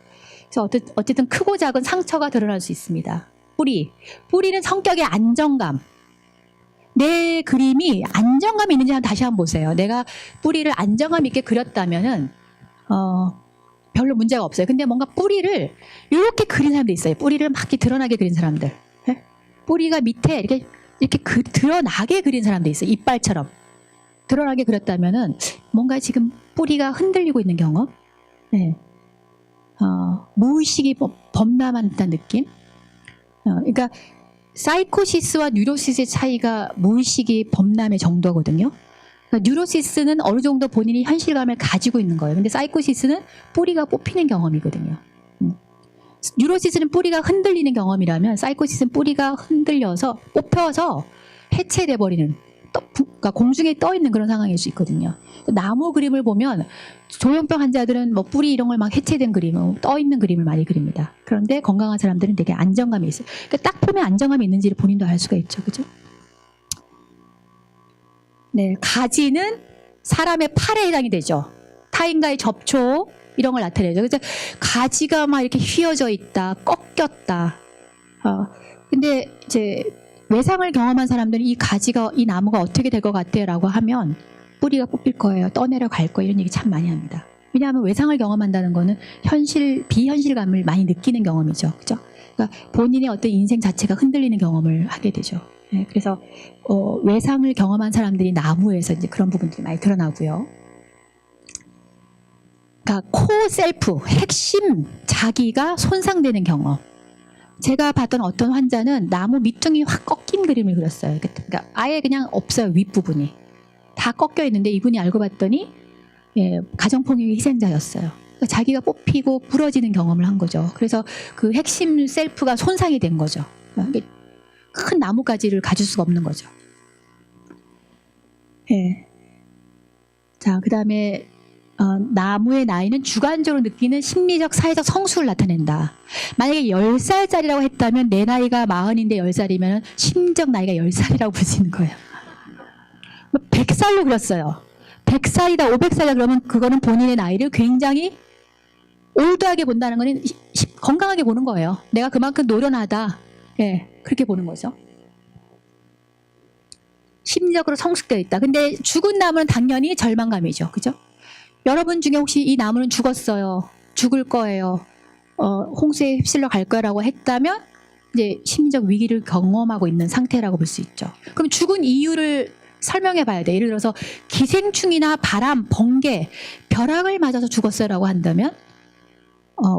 그래서 어쨌든 크고 작은 상처가 드러날 수 있습니다. 뿌리는 성격의 안정감. 내 그림이 안정감이 있는지 다시 한번 보세요. 내가 뿌리를 안정감 있게 그렸다면은 별로 문제가 없어요. 근데 뭔가 뿌리를 이렇게 그린 사람도 있어요. 뿌리를 막 이렇게 드러나게 그린 사람들. 네? 뿌리가 밑에 이렇게 드러나게 그린 사람도 있어요. 이빨처럼 드러나게 그렸다면은 뭔가 지금 뿌리가 흔들리고 있는 경험. 네. 무의식이 범람한다는 느낌. 그러니까 사이코시스와 뉴로시스의 차이가 무의식이 범람의 정도거든요. 그러니까 뉴로시스는 어느 정도 본인이 현실감을 가지고 있는 거예요. 근데 사이코시스는 뿌리가 뽑히는 경험이거든요. 뉴로시스는 뿌리가 흔들리는 경험이라면 사이코시스는 뿌리가 흔들려서 뽑혀서 해체돼 버리는, 그러니까 공중에 떠 있는 그런 상황일 수 있거든요. 나무 그림을 보면 조현병 환자들은 뭐 뿌리 이런 걸 막 해체된 그림, 떠 있는 그림을 많이 그립니다. 그런데 건강한 사람들은 되게 안정감이 있어요. 그러니까 딱 보면 안정감이 있는지를 본인도 알 수가 있죠, 그죠? 네, 가지는 사람의 팔에 해당이 되죠. 타인과의 접촉 이런 걸 나타내죠. 그래서 가지가 막 이렇게 휘어져 있다, 꺾였다. 근데 이제 외상을 경험한 사람들은 이 나무가 어떻게 될 것 같아요라고 하면 뿌리가 뽑힐 거예요, 떠내려 갈 거예요, 이런 얘기 참 많이 합니다. 왜냐하면 외상을 경험한다는 거는 비현실감을 많이 느끼는 경험이죠, 그죠? 그러니까 본인의 어떤 인생 자체가 흔들리는 경험을 하게 되죠. 네, 그래서 외상을 경험한 사람들이 나무에서 이제 그런 부분들이 많이 드러나고요. 그러니까 코 셀프, 핵심 자기가 손상되는 경험. 제가 봤던 어떤 환자는 나무 밑둥이 확 꺾인 그림을 그렸어요. 그러니까 아예 그냥 없어요, 윗부분이. 다 꺾여 있는데 이분이 알고 봤더니 가정폭력의 희생자였어요. 그러니까 자기가 뽑히고 부러지는 경험을 한 거죠. 그래서 그 핵심 셀프가 손상이 된 거죠. 그러니까 큰 나뭇가지를 가질 수가 없는 거죠. 예. 자, 그 다음에 나무의 나이는 주관적으로 느끼는 심리적, 사회적 성수를 나타낸다. 만약에 10살짜리라고 했다면 내 나이가 40인데 10살이면 심적 나이가 10살이라고 볼 수 있는 거예요. 100살로 그렸어요. 100살이다, 500살이다 그러면 그거는 본인의 나이를 굉장히 올드하게 본다는 거는 건강하게 보는 거예요. 내가 그만큼 노련하다. 예, 그렇게 보는 거죠. 심리적으로 성숙되어 있다. 근데 죽은 나무는 당연히 절망감이죠. 그죠? 여러분 중에 혹시 이 나무는 죽었어요. 죽을 거예요. 홍수에 휩쓸려 갈 거라고 했다면 이제 심리적 위기를 경험하고 있는 상태라고 볼 수 있죠. 그럼 죽은 이유를 설명해 봐야 돼. 예를 들어서 기생충이나 바람, 번개, 벼락을 맞아서 죽었어라고 한다면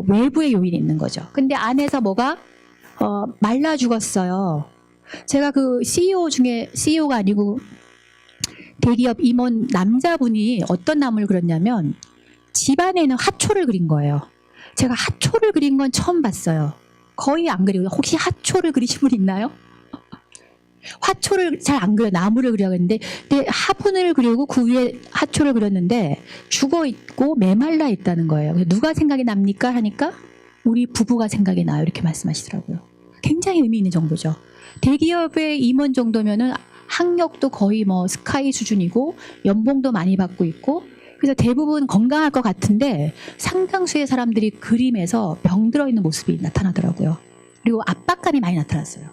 외부의 요인이 있는 거죠. 근데 안에서 뭐가 말라 죽었어요. 제가 그 CEO 중에 CEO가 아니고 대기업 임원 남자분이 어떤 나무를 그렸냐면 집안에 있는 화초를 그린 거예요. 제가 화초를 그린 건 처음 봤어요. 거의 안 그리고 혹시 화초를 그리신 분 있나요? 화초를 잘 안 그려. 나무를 그려야겠는데 화분을 그리고 그 위에 화초를 그렸는데 죽어 있고 메말라 있다는 거예요. 그래서 누가 생각이 납니까? 하니까 우리 부부가 생각이 나요. 이렇게 말씀하시더라고요. 굉장히 의미 있는 정보죠. 대기업의 임원 정도면은 학력도 거의 뭐 스카이 수준이고 연봉도 많이 받고 있고 그래서 대부분 건강할 것 같은데 상당수의 사람들이 그림에서 병들어 있는 모습이 나타나더라고요. 그리고 압박감이 많이 나타났어요.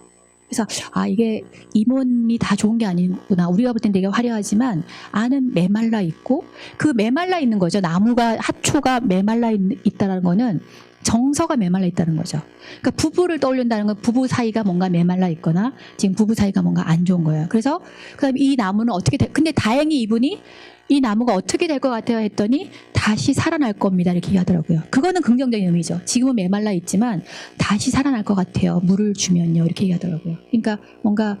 그래서 이게 임원이 다 좋은 게 아니구나. 우리가 볼 땐 되게 화려하지만 안은 메말라 있고 그 메말라 있는 거죠. 나무가 화초가 메말라 있다는 거는 정서가 메말라 있다는 거죠. 그러니까 부부를 떠올린다는 건 부부 사이가 뭔가 메말라 있거나 지금 부부 사이가 뭔가 안 좋은 거예요. 그래서 그다음에 이 나무는 어떻게 근데 다행히 이분이 이 나무가 어떻게 될 것 같아요 했더니 다시 살아날 겁니다 이렇게 얘기하더라고요. 그거는 긍정적인 의미죠. 지금은 메말라 있지만 다시 살아날 것 같아요. 물을 주면요 이렇게 얘기하더라고요. 그러니까 뭔가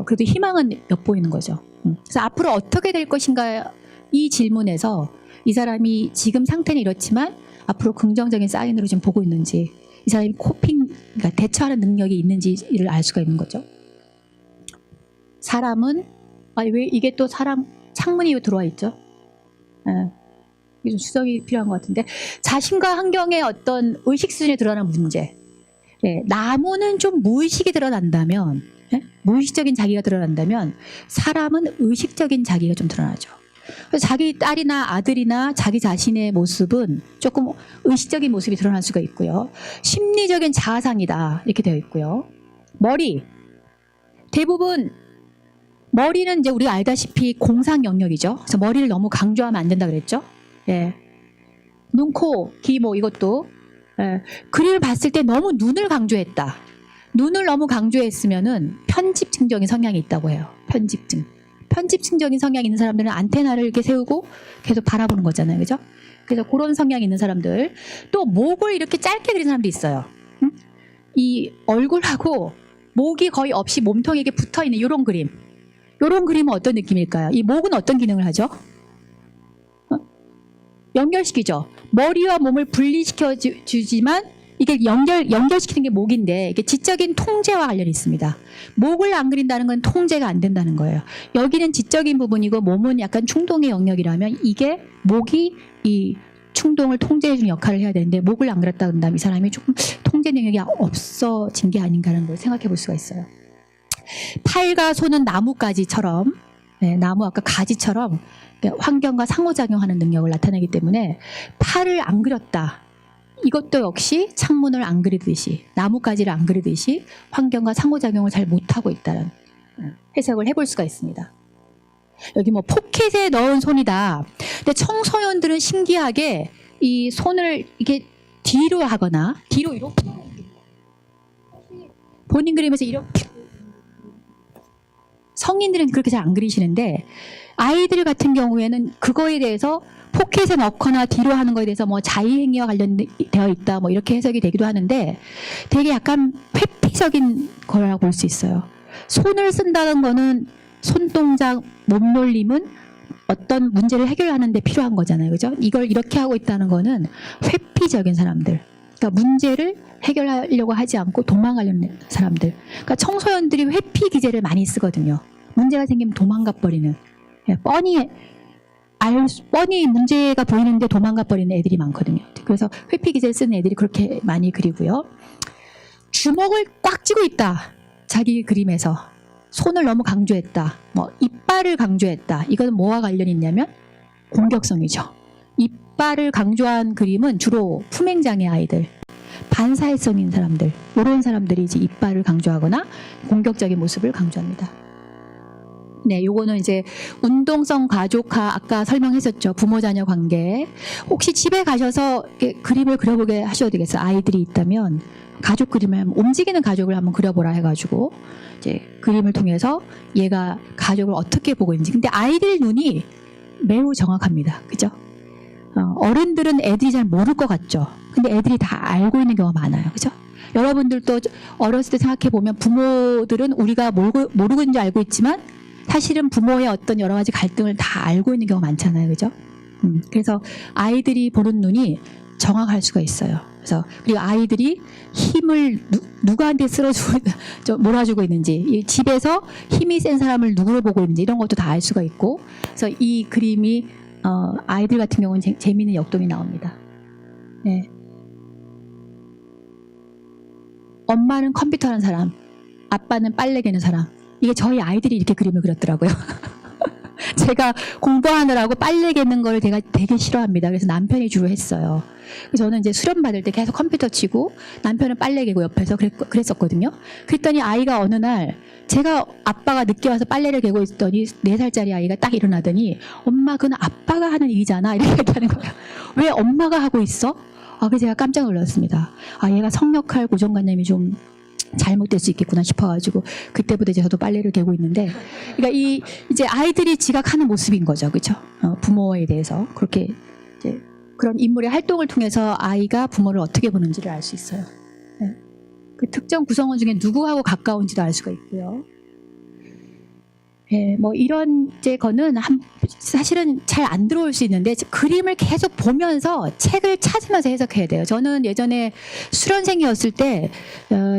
그래도 희망은 엿보이는 거죠. 그래서 앞으로 어떻게 될 것인가 이 질문에서 이 사람이 지금 상태는 이렇지만 앞으로 긍정적인 사인으로 지금 보고 있는지 이 사람이 그러니까 대처하는 능력이 있는지를 알 수가 있는 거죠. 사람은 왜 이게 또 창문이 들어와 있죠? 이게 좀 수정이 필요한 것 같은데 자신과 환경의 어떤 의식 수준에 드러나는 문제. 나무는 좀 무의식이 드러난다면 무의식적인 자기가 드러난다면 사람은 의식적인 자기가 좀 드러나죠. 그래서 자기 딸이나 아들이나 자기 자신의 모습은 조금 의식적인 모습이 드러날 수가 있고요. 심리적인 자아상이다 이렇게 되어 있고요. 머리 대부분 머리는 이제 우리가 알다시피 공상 영역이죠. 그래서 머리를 너무 강조하면 안 된다 그랬죠. 눈, 코, 귀 뭐 이것도 그림을 봤을 때 너무 눈을 강조했다. 눈을 너무 강조했으면은 편집증적인 성향이 있다고 해요. 편집증적인 성향이 있는 사람들은 안테나를 이렇게 세우고 계속 바라보는 거잖아요. 그죠? 그래서 그런 성향이 있는 사람들. 또 목을 이렇게 짧게 그린 사람도 있어요. 이 얼굴하고 목이 거의 없이 몸통에게 붙어있는 이런 그림. 이런 그림은 어떤 느낌일까요? 이 목은 어떤 기능을 하죠? 연결시키죠. 머리와 몸을 분리시켜 주지만 이게 연결시키는 게 목인데 이게 지적인 통제와 관련이 있습니다. 목을 안 그린다는 건 통제가 안 된다는 거예요. 여기는 지적인 부분이고 몸은 약간 충동의 영역이라면 이게 목이 이 충동을 통제해주는 역할을 해야 되는데 목을 안 그렸다 그런다면 이 사람이 조금 통제 능력이 없어진 게 아닌가라는 걸 생각해 볼 수가 있어요. 팔과 손은 나무가지처럼 나무 아까 가지처럼 환경과 상호작용하는 능력을 나타내기 때문에 팔을 안 그렸다. 이것도 역시 창문을 안 그리듯이 나뭇가지를 안 그리듯이 환경과 상호작용을 잘 못하고 있다는 해석을 해볼 수가 있습니다. 여기 뭐 포켓에 넣은 손이다. 근데 청소년들은 신기하게 이 손을 이게 뒤로 하거나 뒤로 이렇게 본인 그림에서 이렇게 성인들은 그렇게 잘 안 그리시는데 아이들 같은 경우에는 그거에 대해서 포켓에 넣거나 뒤로 하는 거에 대해서 뭐 자의행위와 관련되어 있다 뭐 이렇게 해석이 되기도 하는데 되게 약간 회피적인 거라고 볼 수 있어요. 손을 쓴다는 거는 손동작, 몸놀림은 어떤 문제를 해결하는 데 필요한 거잖아요. 그죠? 이걸 이렇게 하고 있다는 거는 회피적인 사람들. 그러니까 문제를 해결하려고 하지 않고 도망가려는 사람들. 그러니까 청소년들이 회피 기제를 많이 쓰거든요. 문제가 생기면 도망가 버리는. 뻔히 문제가 보이는데 도망가 버리는 애들이 많거든요. 그래서 회피 기제를 쓰는 애들이 그렇게 많이 그리고요. 주먹을 꽉 쥐고 있다. 자기 그림에서. 손을 너무 강조했다. 뭐 이빨을 강조했다. 이거는 뭐와 관련이 있냐면 공격성이죠. 이빨을 강조한 그림은 주로 품행장애 아이들, 반사회성 있는 사람들, 이런 사람들이 이제 이빨을 강조하거나 공격적인 모습을 강조합니다. 네, 요거는 이제 운동성 가족화 아까 설명했었죠. 부모 자녀 관계. 혹시 집에 가셔서 이렇게 그림을 그려보게 하셔도 되겠어요. 아이들이 있다면 가족 그림을 움직이는 가족을 한번 그려보라 해가지고 이제 그림을 통해서 얘가 가족을 어떻게 보고 있는지. 근데 아이들 눈이 매우 정확합니다. 그죠? 어른들은 애들이 잘 모를 것 같죠. 근데 애들이 다 알고 있는 경우가 많아요. 그죠? 여러분들도 어렸을 때 생각해 보면 부모들은 우리가 모르고 있는 줄 알고 있지만 사실은 부모의 어떤 여러 가지 갈등을 다 알고 있는 경우가 많잖아요. 그죠? 그래서 아이들이 보는 눈이 정확할 수가 있어요. 그래서 그리고 아이들이 힘을 누구한테 몰아주고 있는지, 이 집에서 힘이 센 사람을 누구로 보고 있는지 이런 것도 다 알 수가 있고, 그래서 이 그림이 아이들 같은 경우는 재미있는 역동이 나옵니다. 네. 엄마는 컴퓨터 하는 사람, 아빠는 빨래 개는 사람. 이게 저희 아이들이 이렇게 그림을 그렸더라고요. 제가 공부하느라고 빨래 개는 걸 제가 되게 싫어합니다. 그래서 남편이 주로 했어요. 그래서 저는 이제 수련 받을 때 계속 컴퓨터 치고 남편은 빨래 개고 옆에서 그랬었거든요. 그랬더니 아이가 어느 날 제가 아빠가 늦게 와서 빨래를 개고 있더니 4살짜리 아이가 딱 일어나더니 엄마 그건 아빠가 하는 일이잖아 이렇게 얘기하는 거예요. 왜 엄마가 하고 있어? 그래서 제가 깜짝 놀랐습니다. 얘가 성역할 고정관념이 좀 잘못될 수 있겠구나 싶어가지고 그때부터 이제 저도 빨래를 개고 있는데, 그러니까 이제 아이들이 지각하는 모습인 거죠, 그렇죠? 부모에 대해서 그렇게 이제 그런 인물의 활동을 통해서 아이가 부모를 어떻게 보는지를 알 수 있어요. 네. 그 특정 구성원 중에 누구하고 가까운지도 알 수가 있고요. 예, 뭐 이런 거는 사실은 잘 안 들어올 수 있는데 그림을 계속 보면서 책을 찾으면서 해석해야 돼요. 저는 예전에 수련생이었을 때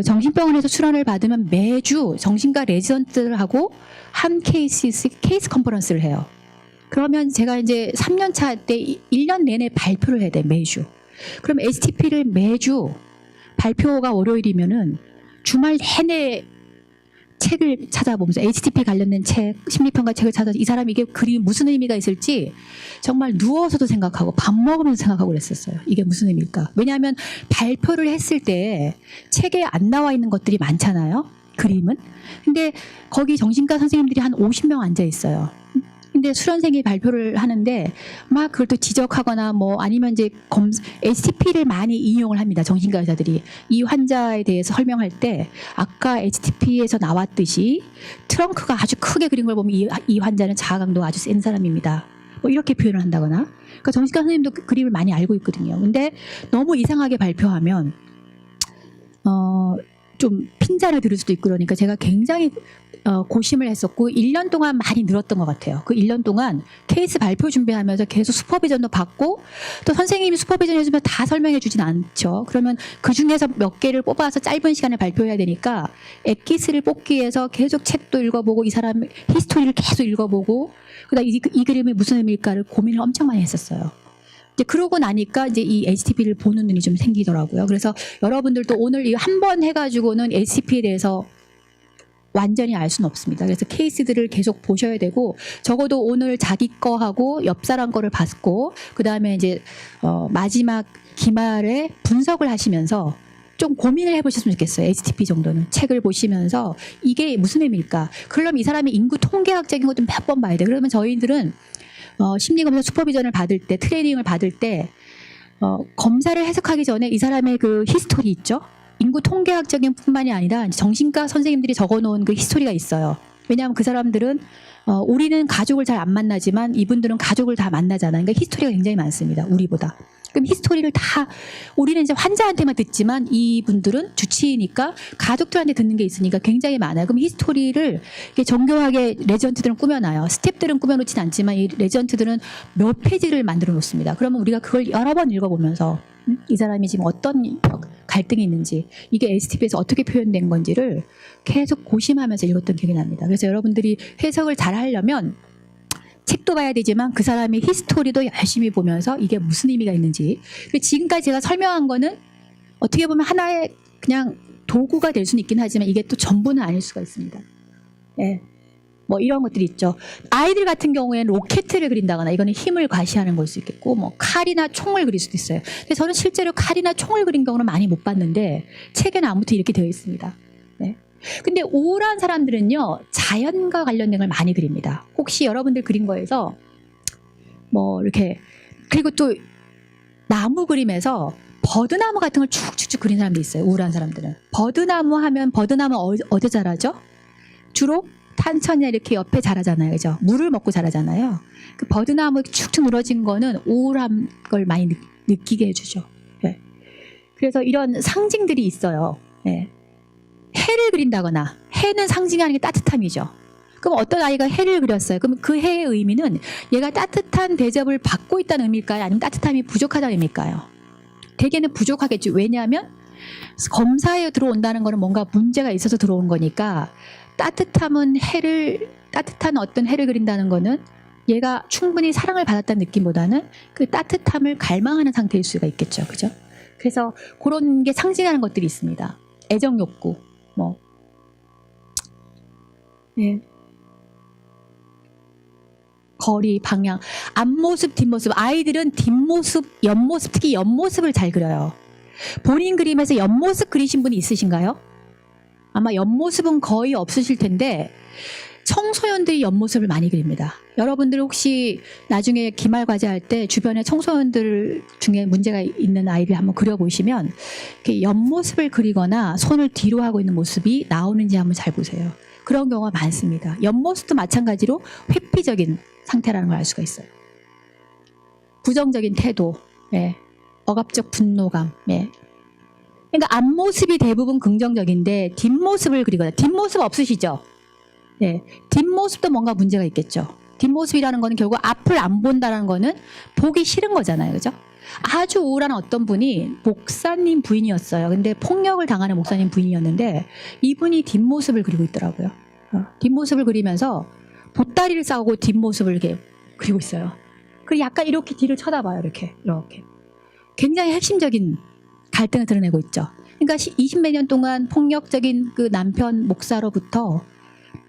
정신병원에서 수련을 받으면 매주 정신과 레지던트들하고 한 케이스 컨퍼런스를 해요. 그러면 제가 이제 3년차 때 1년 내내 발표를 해야 돼, 매주. 그럼 STP를 매주 발표가 월요일이면은 주말 내내 책을 찾아보면서 HTP 관련된 책, 심리평가 책을 찾아서 이 사람이 이게 그림이 무슨 의미가 있을지 정말 누워서도 생각하고 밥 먹으면서 생각하고 그랬었어요. 이게 무슨 의미일까? 왜냐하면 발표를 했을 때 책에 안 나와 있는 것들이 많잖아요. 그림은. 근데 거기 정신과 선생님들이 한 50명 앉아 있어요. 근데 수련생이 발표를 하는데 막 그걸 또 지적하거나 뭐 아니면 이제 HTP를 많이 인용을 합니다. 정신과 의사들이. 이 환자에 대해서 설명할 때 아까 HTP에서 나왔듯이 트렁크가 아주 크게 그린 걸 보면 이 환자는 자아 강도가 아주 센 사람입니다. 뭐 이렇게 표현을 한다거나. 그러니까 정신과 선생님도 그 그림을 많이 알고 있거든요. 근데 너무 이상하게 발표하면 좀 핀잔을 들을 수도 있고 그러니까 제가 굉장히 고심을 했었고 1년 동안 많이 늘었던 것 같아요. 그 1년 동안 케이스 발표 준비하면서 계속 슈퍼비전도 받고 또 선생님이 슈퍼비전 해주면 다 설명해 주진 않죠. 그러면 그중에서 몇 개를 뽑아서 짧은 시간에 발표해야 되니까 엑기스를 뽑기 위해서 계속 책도 읽어보고 이 사람 히스토리를 계속 읽어보고 그다음 이 그림이 무슨 의미일까를 고민을 엄청 많이 했었어요. 이제 그러고 나니까 이제 이 HTP를 보는 눈이 좀 생기더라고요. 그래서 여러분들도 오늘 이 한 번 해가지고는 HTP에 대해서 완전히 알 수는 없습니다. 그래서 케이스들을 계속 보셔야 되고 적어도 오늘 자기 거 하고 옆 사람 거를 봤고 그 다음에 이제 마지막 기말에 분석을 하시면서 좀 고민을 해보셨으면 좋겠어요. HTP 정도는 책을 보시면서 이게 무슨 의미일까? 그러려면 이 사람이 인구 통계학적인 것도 몇 번 봐야 돼요. 그러면 저희들은 심리검사 슈퍼비전을 받을 때 트레이닝을 받을 때 검사를 해석하기 전에 이 사람의 그 히스토리 있죠? 인구 통계학적인 뿐만이 아니라 정신과 선생님들이 적어놓은 그 히스토리가 있어요. 왜냐하면 그 사람들은 우리는 가족을 잘 안 만나지만 이분들은 가족을 다 만나잖아요. 그러니까 히스토리가 굉장히 많습니다. 우리보다. 그럼 히스토리를 다 우리는 이제 환자한테만 듣지만 이분들은 주치의니까 가족들한테 듣는 게 있으니까 굉장히 많아요. 그럼 히스토리를 정교하게 레지던트들은 꾸며놔요. 스텝들은 꾸며놓진 않지만 이 레지던트들은 몇 페이지를 만들어 놓습니다. 그러면 우리가 그걸 여러 번 읽어보면서 이 사람이 지금 어떤 갈등이 있는지 이게 STP에서 어떻게 표현된 건지를 계속 고심하면서 읽었던 기억이 납니다. 그래서 여러분들이 해석을 잘 하려면 책도 봐야 되지만 그 사람의 히스토리도 열심히 보면서 이게 무슨 의미가 있는지. 지금까지 제가 설명한 거는 어떻게 보면 하나의 그냥 도구가 될 수는 있긴 하지만 이게 또 전부는 아닐 수가 있습니다. 네. 뭐 이런 것들이 있죠. 아이들 같은 경우에는 로켓을 그린다거나 이거는 힘을 과시하는 걸 수 있겠고 뭐 칼이나 총을 그릴 수도 있어요. 근데 저는 실제로 칼이나 총을 그린 경우는 많이 못 봤는데 책에는 아무튼 이렇게 되어 있습니다. 네. 근데 우울한 사람들은요, 자연과 관련된 걸 많이 그립니다. 혹시 여러분들 그린 거에서 뭐 이렇게, 그리고 또 나무 그림에서 버드나무 같은 걸 쭉쭉쭉 그린 사람도 있어요. 우울한 사람들은. 버드나무 하면 버드나무 어디 자라죠? 주로 탄천이나 이렇게 옆에 자라잖아요. 그죠? 물을 먹고 자라잖아요. 그 버드나무 축축 늘어진 거는 우울한 걸 많이 느끼게 해주죠. 네. 그래서 이런 상징들이 있어요. 네. 해를 그린다거나, 해는 상징하는 게 따뜻함이죠. 그럼 어떤 아이가 해를 그렸어요. 그럼 그 해의 의미는 얘가 따뜻한 대접을 받고 있다는 의미일까요? 아니면 따뜻함이 부족하다는 의미일까요? 대개는 부족하겠죠. 왜냐하면 검사에 들어온다는 거는 뭔가 문제가 있어서 들어온 거니까, 따뜻한 어떤 해를 그린다는 거는 얘가 충분히 사랑을 받았다는 느낌보다는 그 따뜻함을 갈망하는 상태일 수가 있겠죠. 그죠? 그래서 그런 게 상징하는 것들이 있습니다. 애정 욕구, 뭐. 네. 거리, 방향, 앞모습, 뒷모습. 아이들은 뒷모습, 옆모습, 특히 옆모습을 잘 그려요. 본인 그림에서 옆모습 그리신 분이 있으신가요? 아마 옆모습은 거의 없으실 텐데 청소년들이 옆모습을 많이 그립니다. 여러분들 혹시 나중에 기말 과제 할 때 주변에 청소년들 중에 문제가 있는 아이를 한번 그려보시면 이렇게 옆모습을 그리거나 손을 뒤로 하고 있는 모습이 나오는지 한번 잘 보세요. 그런 경우가 많습니다. 옆모습도 마찬가지로 회피적인 상태라는 걸 알 수가 있어요. 부정적인 태도, 예. 억압적 분노감. 예. 그러니까 앞모습이 대부분 긍정적인데 뒷모습을 그리거나, 뒷모습 없으시죠? 예. 뒷모습도 뭔가 문제가 있겠죠. 뒷모습이라는 거는 결국 앞을 안 본다는 거는 보기 싫은 거잖아요. 그죠? 아주 우울한 어떤 분이 목사님 부인이었어요. 근데 폭력을 당하는 목사님 부인이었는데 이분이 뒷모습을 그리고 있더라고요. 뒷모습을 그리면서 보따리를 싸고 뒷모습을 이렇게 그리고 있어요. 그리고 약간 이렇게 뒤를 쳐다봐요. 이렇게. 굉장히 핵심적인 갈등을 드러내고 있죠. 그러니까 20몇 년 동안 폭력적인 그 남편 목사로부터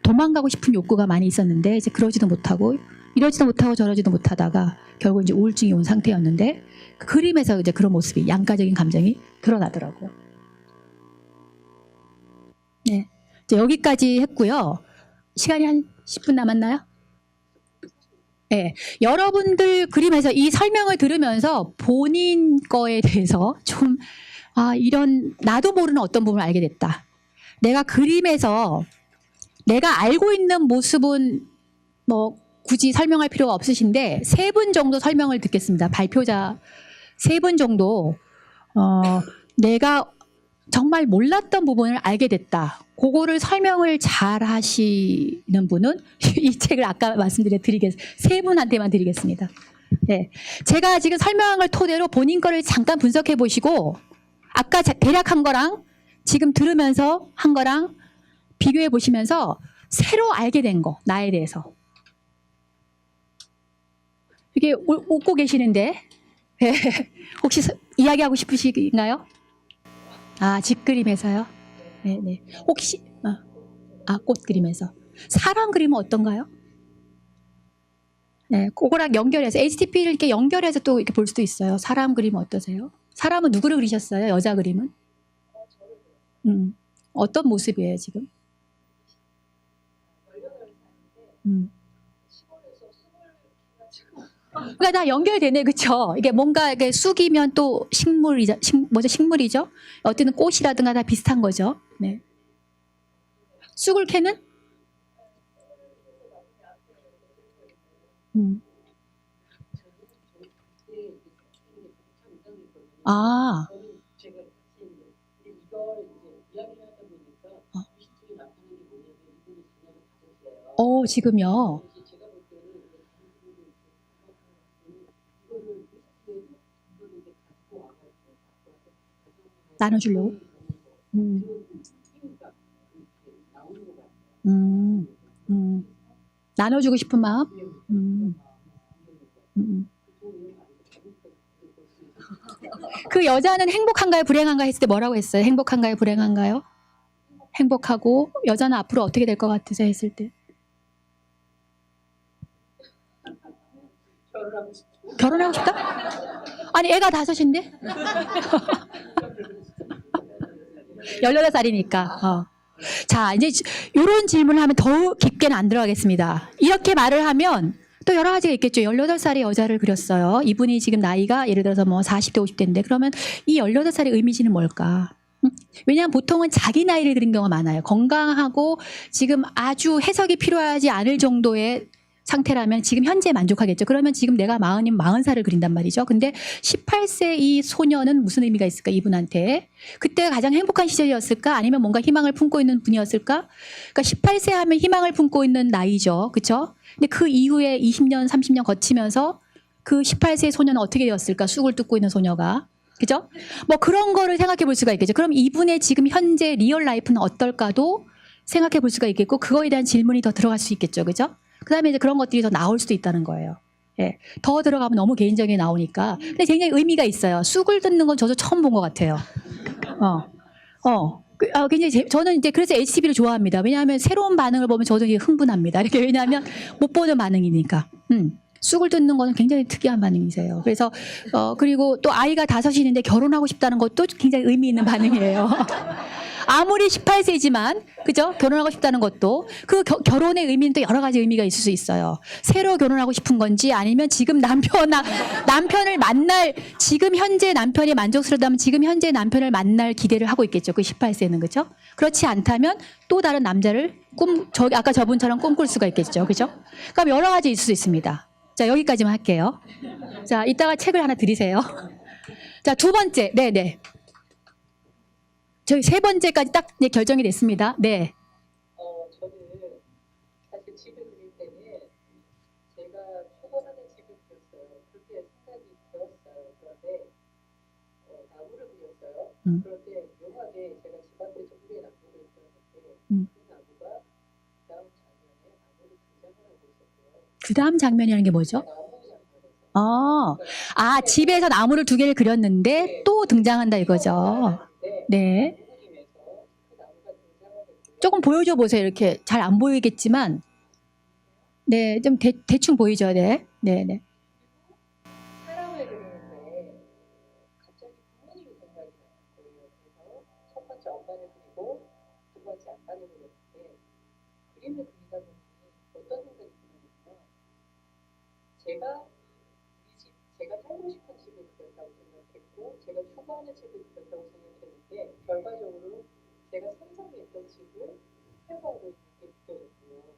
도망가고 싶은 욕구가 많이 있었는데 이제 그러지도 못하고 이러지도 못하고 저러지도 못하다가 결국 이제 우울증이 온 상태였는데 그 그림에서 이제 그런 모습이, 양가적인 감정이 드러나더라고요. 네. 이제 여기까지 했고요. 시간이 한 10분 남았나요? 네. 여러분들 그림에서 이 설명을 들으면서 본인 거에 대해서 좀, 이런, 나도 모르는 어떤 부분을 알게 됐다. 내가 그림에서 내가 알고 있는 모습은 뭐 굳이 설명할 필요가 없으신데 3분 정도 설명을 듣겠습니다. 발표자 3분 정도, 내가 정말 몰랐던 부분을 알게 됐다. 그거를 설명을 잘 하시는 분은 이 책을 아까 말씀드리겠습니다. 3분한테만 드리겠습니다. 네. 제가 지금 설명한 걸 토대로 본인 거를 잠깐 분석해 보시고 아까 대략 한 거랑 지금 들으면서 한 거랑 비교해 보시면서 새로 알게 된 거, 나에 대해서. 이게 웃고 계시는데 혹시 이야기하고 싶으신가요? 집 그림에서요? 네네. 혹시 꽃 그림에서 사람 그림은 어떤가요? 네, 그거랑 연결해서 HTP를 이렇게 연결해서 또 이렇게 볼 수도 있어요. 사람 그림은 어떠세요? 사람은 누구를 그리셨어요? 여자 그림은? 어떤 모습이에요 지금? 그러니까 다 연결되네, 그렇죠? 이게 뭔가 이게 쑥이면 또 식물이죠, 식물이죠? 어쨌든 꽃이라든가 다 비슷한 거죠. 네. 쑥을 캐는? 지금요. 나눠주려고? 나눠주고 싶은 마음? 그 여자는 행복한가요, 불행한가요 했을 때 뭐라고 했어요? 행복한가요, 불행한가요? 행복하고, 여자는 앞으로 어떻게 될 것 같으세요 했을 때? 결혼하고 싶다? 아니, 애가 5인데? 18살이니까. 자, 이제 이런 질문을 하면 더 깊게는 안 들어가겠습니다. 이렇게 말을 하면 또 여러 가지가 있겠죠. 18살의 여자를 그렸어요. 이분이 지금 나이가 예를 들어서 뭐 40대, 50대인데 그러면 이 18살의 의미지는 뭘까? 왜냐하면 보통은 자기 나이를 그린 경우가 많아요. 건강하고 지금 아주 해석이 필요하지 않을 정도의 상태라면 지금 현재에 만족하겠죠. 그러면 지금 내가 40이면 40살을 그린단 말이죠. 근데 18세 이 소녀는 무슨 의미가 있을까, 이분한테? 그때가 가장 행복한 시절이었을까? 아니면 뭔가 희망을 품고 있는 분이었을까? 그러니까 18세 하면 희망을 품고 있는 나이죠. 그렇죠? 근데 그 이후에 20년, 30년 거치면서 그 18세 소녀는 어떻게 되었을까? 쑥을 뜯고 있는 소녀가. 그죠? 뭐 그런 거를 생각해 볼 수가 있겠죠. 그럼 이분의 지금 현재 리얼 라이프는 어떨까도 생각해 볼 수가 있겠고, 그거에 대한 질문이 더 들어갈 수 있겠죠. 그죠? 그 다음에 이제 그런 것들이 더 나올 수도 있다는 거예요. 예. 더 들어가면 너무 개인적인 게 나오니까. 근데 굉장히 의미가 있어요. 쑥을 뜯는 건 저도 처음 본 것 같아요. 굉장히 저는 이제 그래서 HTV를 좋아합니다. 왜냐하면 새로운 반응을 보면 저도 이게 흥분합니다. 이렇게 왜냐하면 못 보는 반응이니까. 쑥을 뜯는 거는 굉장히 특이한 반응이세요. 그래서 그리고 또 아이가 5이는데 결혼하고 싶다는 것도 굉장히 의미 있는 반응이에요. 아무리 18세지만 그죠? 결혼하고 싶다는 것도 그 결혼의 의미는 또 여러 가지 의미가 있을 수 있어요. 새로 결혼하고 싶은 건지 아니면 지금 남편을 만날 지금 현재 남편이 만족스럽다면 지금 현재 남편을 만날 기대를 하고 있겠죠. 그 18세는 그죠? 그렇지 않다면 또 다른 남자를 아까 저분처럼 꿈꿀 수가 있겠죠. 그죠? 그럼 여러 가지 있을 수 있습니다. 자, 여기까지만 할게요. 자, 이따가 책을 하나 드리세요. 자, 두 번째. 네네. 저희 세 번째까지 딱 결정이 됐습니다. 네. 저는 사실 집을 그릴 때는 제가 초보하는 집을 그렸어요. 그렇게 생각이 들었어요. 그런데 나무를 그렸어요. 그런데 묘하게 제가 집 앞에 정부에 나무를 그렸는데 그 나무가 그 다음 장면에 나무를 등장을 하고 있었고요. 그 다음 장면이라는 게 뭐죠? 나무 장면에서. 집에서 나무를 2개를 그렸는데 또 등장한다 이거죠. 네. 조금 보여줘 보세요. 이렇게 잘 안 보이겠지만, 네, 좀 대충 보이죠. 네, 네, 네. 사람을 그리는데 갑자기 부모님이 생각이 나는 거예요. 그래서 첫 번째 엄마를 그리고 두 번째 아빠를 그렸는데 그림을 그리다 보니 어떤 생각이 드냐면 제가 살고 싶은 집을 그렸다고 생각했고 제가 추구하는 집을 그렸다고 생각했는데 결과적으로 제가 상상했던 집을 회복하고 있는 게 느껴졌고요.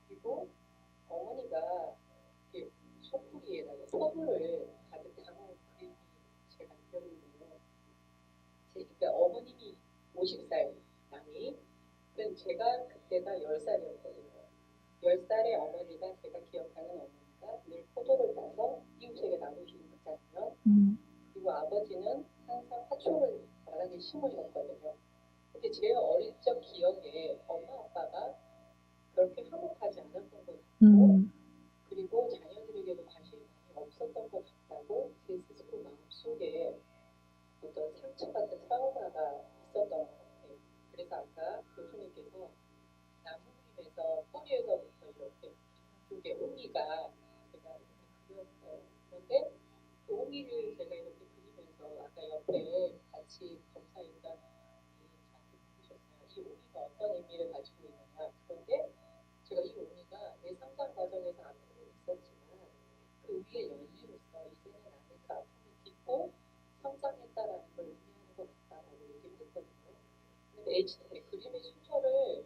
그리고 어머니가 이렇게 소쿠리에다가 선물을 가득 담은 그림이 제가 느껴졌고요. 그러니까 어머님이 50살 나이, 제가 그때가 10살이었거든요. 10살의 어머니가 제가 기억하는 어머니가 늘 포도를 따서 이웃에게 나누시는 그 장면, 그리고 아버지는 항상 화초를 바닥에 심으셨거든요. 근데 제 어릴 적 기억에 엄마 아빠가 그렇게 화목하지 않았던 것 같고 그리고 자녀들에게도 관심이 많이 없었던 것 같다고 제 스스로 마음속에 어떤 상처 같은 트라우마가 있었던 것 같아요. 그래서 아까 교수님께서 나무 그림에서 뿌리에서부터 이렇게 쪽에 옹이가 제가 이렇게 그렸어요. 그런데 그 옹이를 제가 이렇게 그리면서 아까 옆에 같이 검사인가 이 옹이가 어떤 의미를 가지고 있느냐. 그런데 제가 이 옹이가 내 성장 과정에서 아픔이 있었지만 그 위에 연리로서 이제는 나는 그 아픔을 딛고 성장했다라는 걸 의미하는 것 같다라고 얘기를 했거든요. 근데 HT 그림의 순서를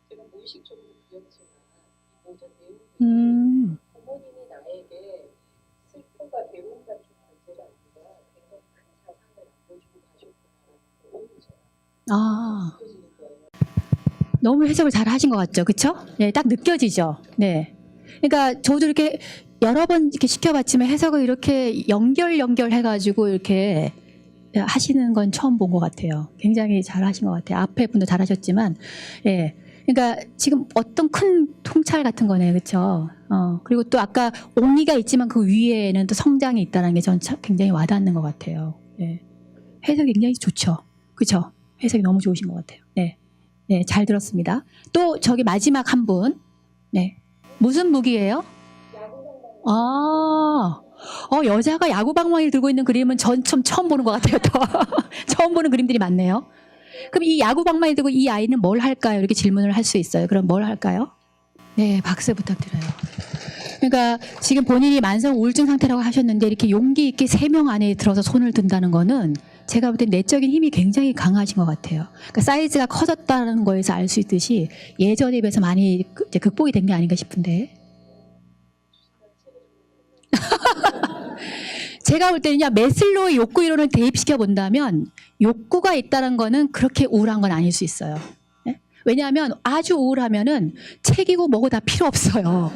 제가 무의식적으로 그렸지만 이 모든 내용들이 부모님이 나에게 슬픔과 괴로움 같은 존재가 아니라 굉장히 큰 자산을 안겨주고 가셨구나라는 걸 제가 느껴지는 거예요. 너무 해석을 잘 하신 것 같죠? 그쵸? 네, 딱 느껴지죠? 네. 그러니까 저도 이렇게 여러 번 이렇게 시켜봤지만 해석을 이렇게 연결해가지고 이렇게 하시는 건 처음 본 것 같아요. 굉장히 잘 하신 것 같아요. 앞에 분도 잘 하셨지만, 예. 그러니까 지금 어떤 큰 통찰 같은 거네. 그쵸? 그리고 또 아까 옹이가 있지만 그 위에는 또 성장이 있다는 게 전 굉장히 와닿는 것 같아요. 예. 해석이 굉장히 좋죠. 그쵸? 해석이 너무 좋으신 것 같아요. 네. 네, 잘 들었습니다. 또 저기 마지막 한 분. 네. 무슨 무기예요? 여자가 야구방망이를 들고 있는 그림은 전 처음 보는 것 같아요. 또. 처음 보는 그림들이 많네요. 그럼 이 야구방망이 들고 이 아이는 뭘 할까요? 이렇게 질문을 할 수 있어요. 그럼 뭘 할까요? 네, 박수 부탁드려요. 그러니까 지금 본인이 만성 우울증 상태라고 하셨는데 이렇게 용기 있게 3명 안에 들어서 손을 든다는 거는 제가 볼 때 내적인 힘이 굉장히 강하신 것 같아요. 그러니까 사이즈가 커졌다는 거에서 알 수 있듯이 예전에 비해서 많이 이제 극복이 된 게 아닌가 싶은데. 제가 볼 때는요, 메슬로우의 욕구 이론을 대입시켜 본다면 욕구가 있다는 거는 그렇게 우울한 건 아닐 수 있어요. 네? 왜냐하면 아주 우울하면은 책이고 뭐고 다 필요 없어요.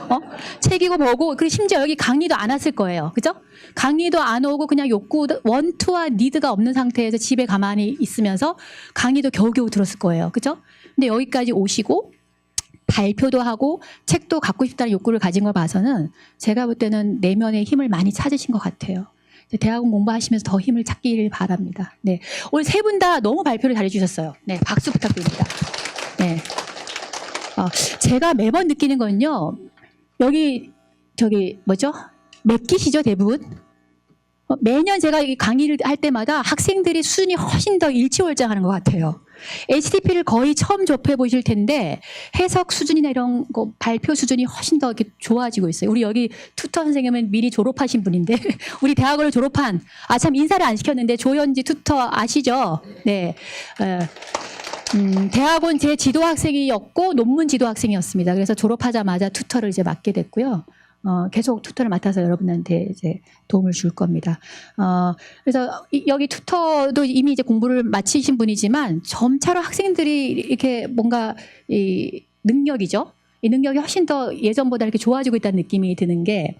책이고 뭐고, 그리고 심지어 여기 강의도 안 왔을 거예요. 그죠? 강의도 안 오고 그냥 욕구, 원투와 니드가 없는 상태에서 집에 가만히 있으면서 강의도 겨우겨우 들었을 거예요. 그죠? 근데 여기까지 오시고 발표도 하고 책도 갖고 싶다는 욕구를 가진 걸 봐서는 제가 볼 때는 내면의 힘을 많이 찾으신 것 같아요. 대학원 공부하시면서 더 힘을 찾기를 바랍니다. 네. 오늘 3분 다 너무 발표를 잘해주셨어요. 네. 박수 부탁드립니다. 네. 제가 매번 느끼는 건요, 여기, 뭐죠? 맥기시죠, 대부분? 매년 제가 이 강의를 할 때마다 학생들이 수준이 훨씬 더 일치월장하는 것 같아요. HTP를 거의 처음 접해 보실 텐데 해석 수준이나 이런 거 발표 수준이 훨씬 더 이렇게 좋아지고 있어요. 우리 여기 투터 선생님은 미리 졸업하신 분인데 우리 대학원을 졸업한 참 인사를 안 시켰는데 조현지 투터 아시죠? 네. 대학원 제 지도 학생이었고 논문 지도 학생이었습니다. 그래서 졸업하자마자 투터를 이제 맡게 됐고요. 계속 투터를 맡아서 여러분한테 이제 도움을 줄 겁니다. 그래서 여기 투터도 이미 이제 공부를 마치신 분이지만 점차로 학생들이 이렇게 뭔가 이 능력이죠. 이 능력이 훨씬 더 예전보다 이렇게 좋아지고 있다는 느낌이 드는 게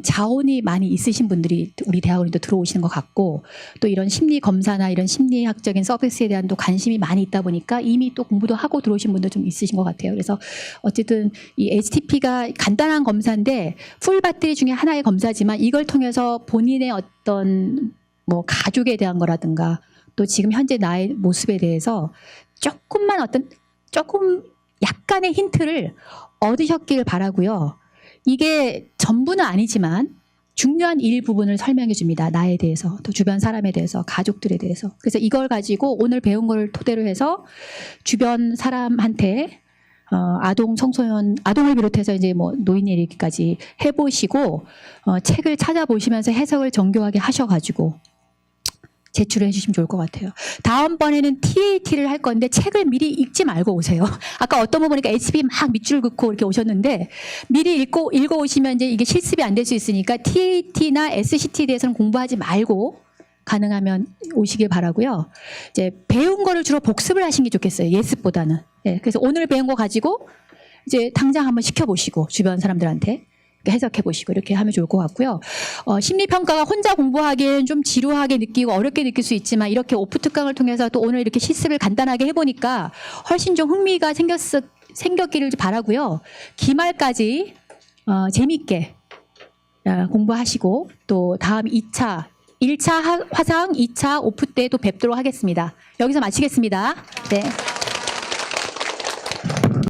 자원이 많이 있으신 분들이 우리 대학원에도 들어오시는 것 같고 또 이런 심리 검사나 이런 심리학적인 서비스에 대한 또 관심이 많이 있다 보니까 이미 또 공부도 하고 들어오신 분도 좀 있으신 것 같아요. 그래서 어쨌든 이 HTP가 간단한 검사인데 풀 배터리 중에 하나의 검사지만 이걸 통해서 본인의 어떤 뭐 가족에 대한 거라든가 또 지금 현재 나의 모습에 대해서 조금 약간의 힌트를 얻으셨길 바라고요. 이게 전부는 아니지만 중요한 일부분을 설명해 줍니다. 나에 대해서, 또 주변 사람에 대해서, 가족들에 대해서. 그래서 이걸 가지고 오늘 배운 걸 토대로 해서 주변 사람한테 아동, 청소년, 아동을 비롯해서 이제 뭐 노인 얘기까지 해보시고 책을 찾아보시면서 해석을 정교하게 하셔가지고 제출해 주시면 좋을 것 같아요. 다음번에는 TAT를 할 건데 책을 미리 읽지 말고 오세요. 아까 어떤 분 보니까 HB 막 밑줄 긋고 이렇게 오셨는데 미리 읽어 오시면 이제 이게 실습이 안 될 수 있으니까 TAT나 SCT에 대해서는 공부하지 말고 가능하면 오시길 바라고요. 이제 배운 거를 주로 복습을 하시는 게 좋겠어요. 예습보다는. 예, 그래서 오늘 배운 거 가지고 이제 당장 한번 시켜보시고 주변 사람들한테 해석해 보시고 이렇게 하면 좋을 것 같고요. 심리평가가 혼자 공부하기엔 좀 지루하게 느끼고 어렵게 느낄 수 있지만 이렇게 오프 특강을 통해서 또 오늘 이렇게 실습을 간단하게 해보니까 훨씬 좀 흥미가 생겼기를 바라고요. 기말까지 재밌게 공부하시고 또 다음 1차 화상 2차 오프 때 또 뵙도록 하겠습니다. 여기서 마치겠습니다. 네.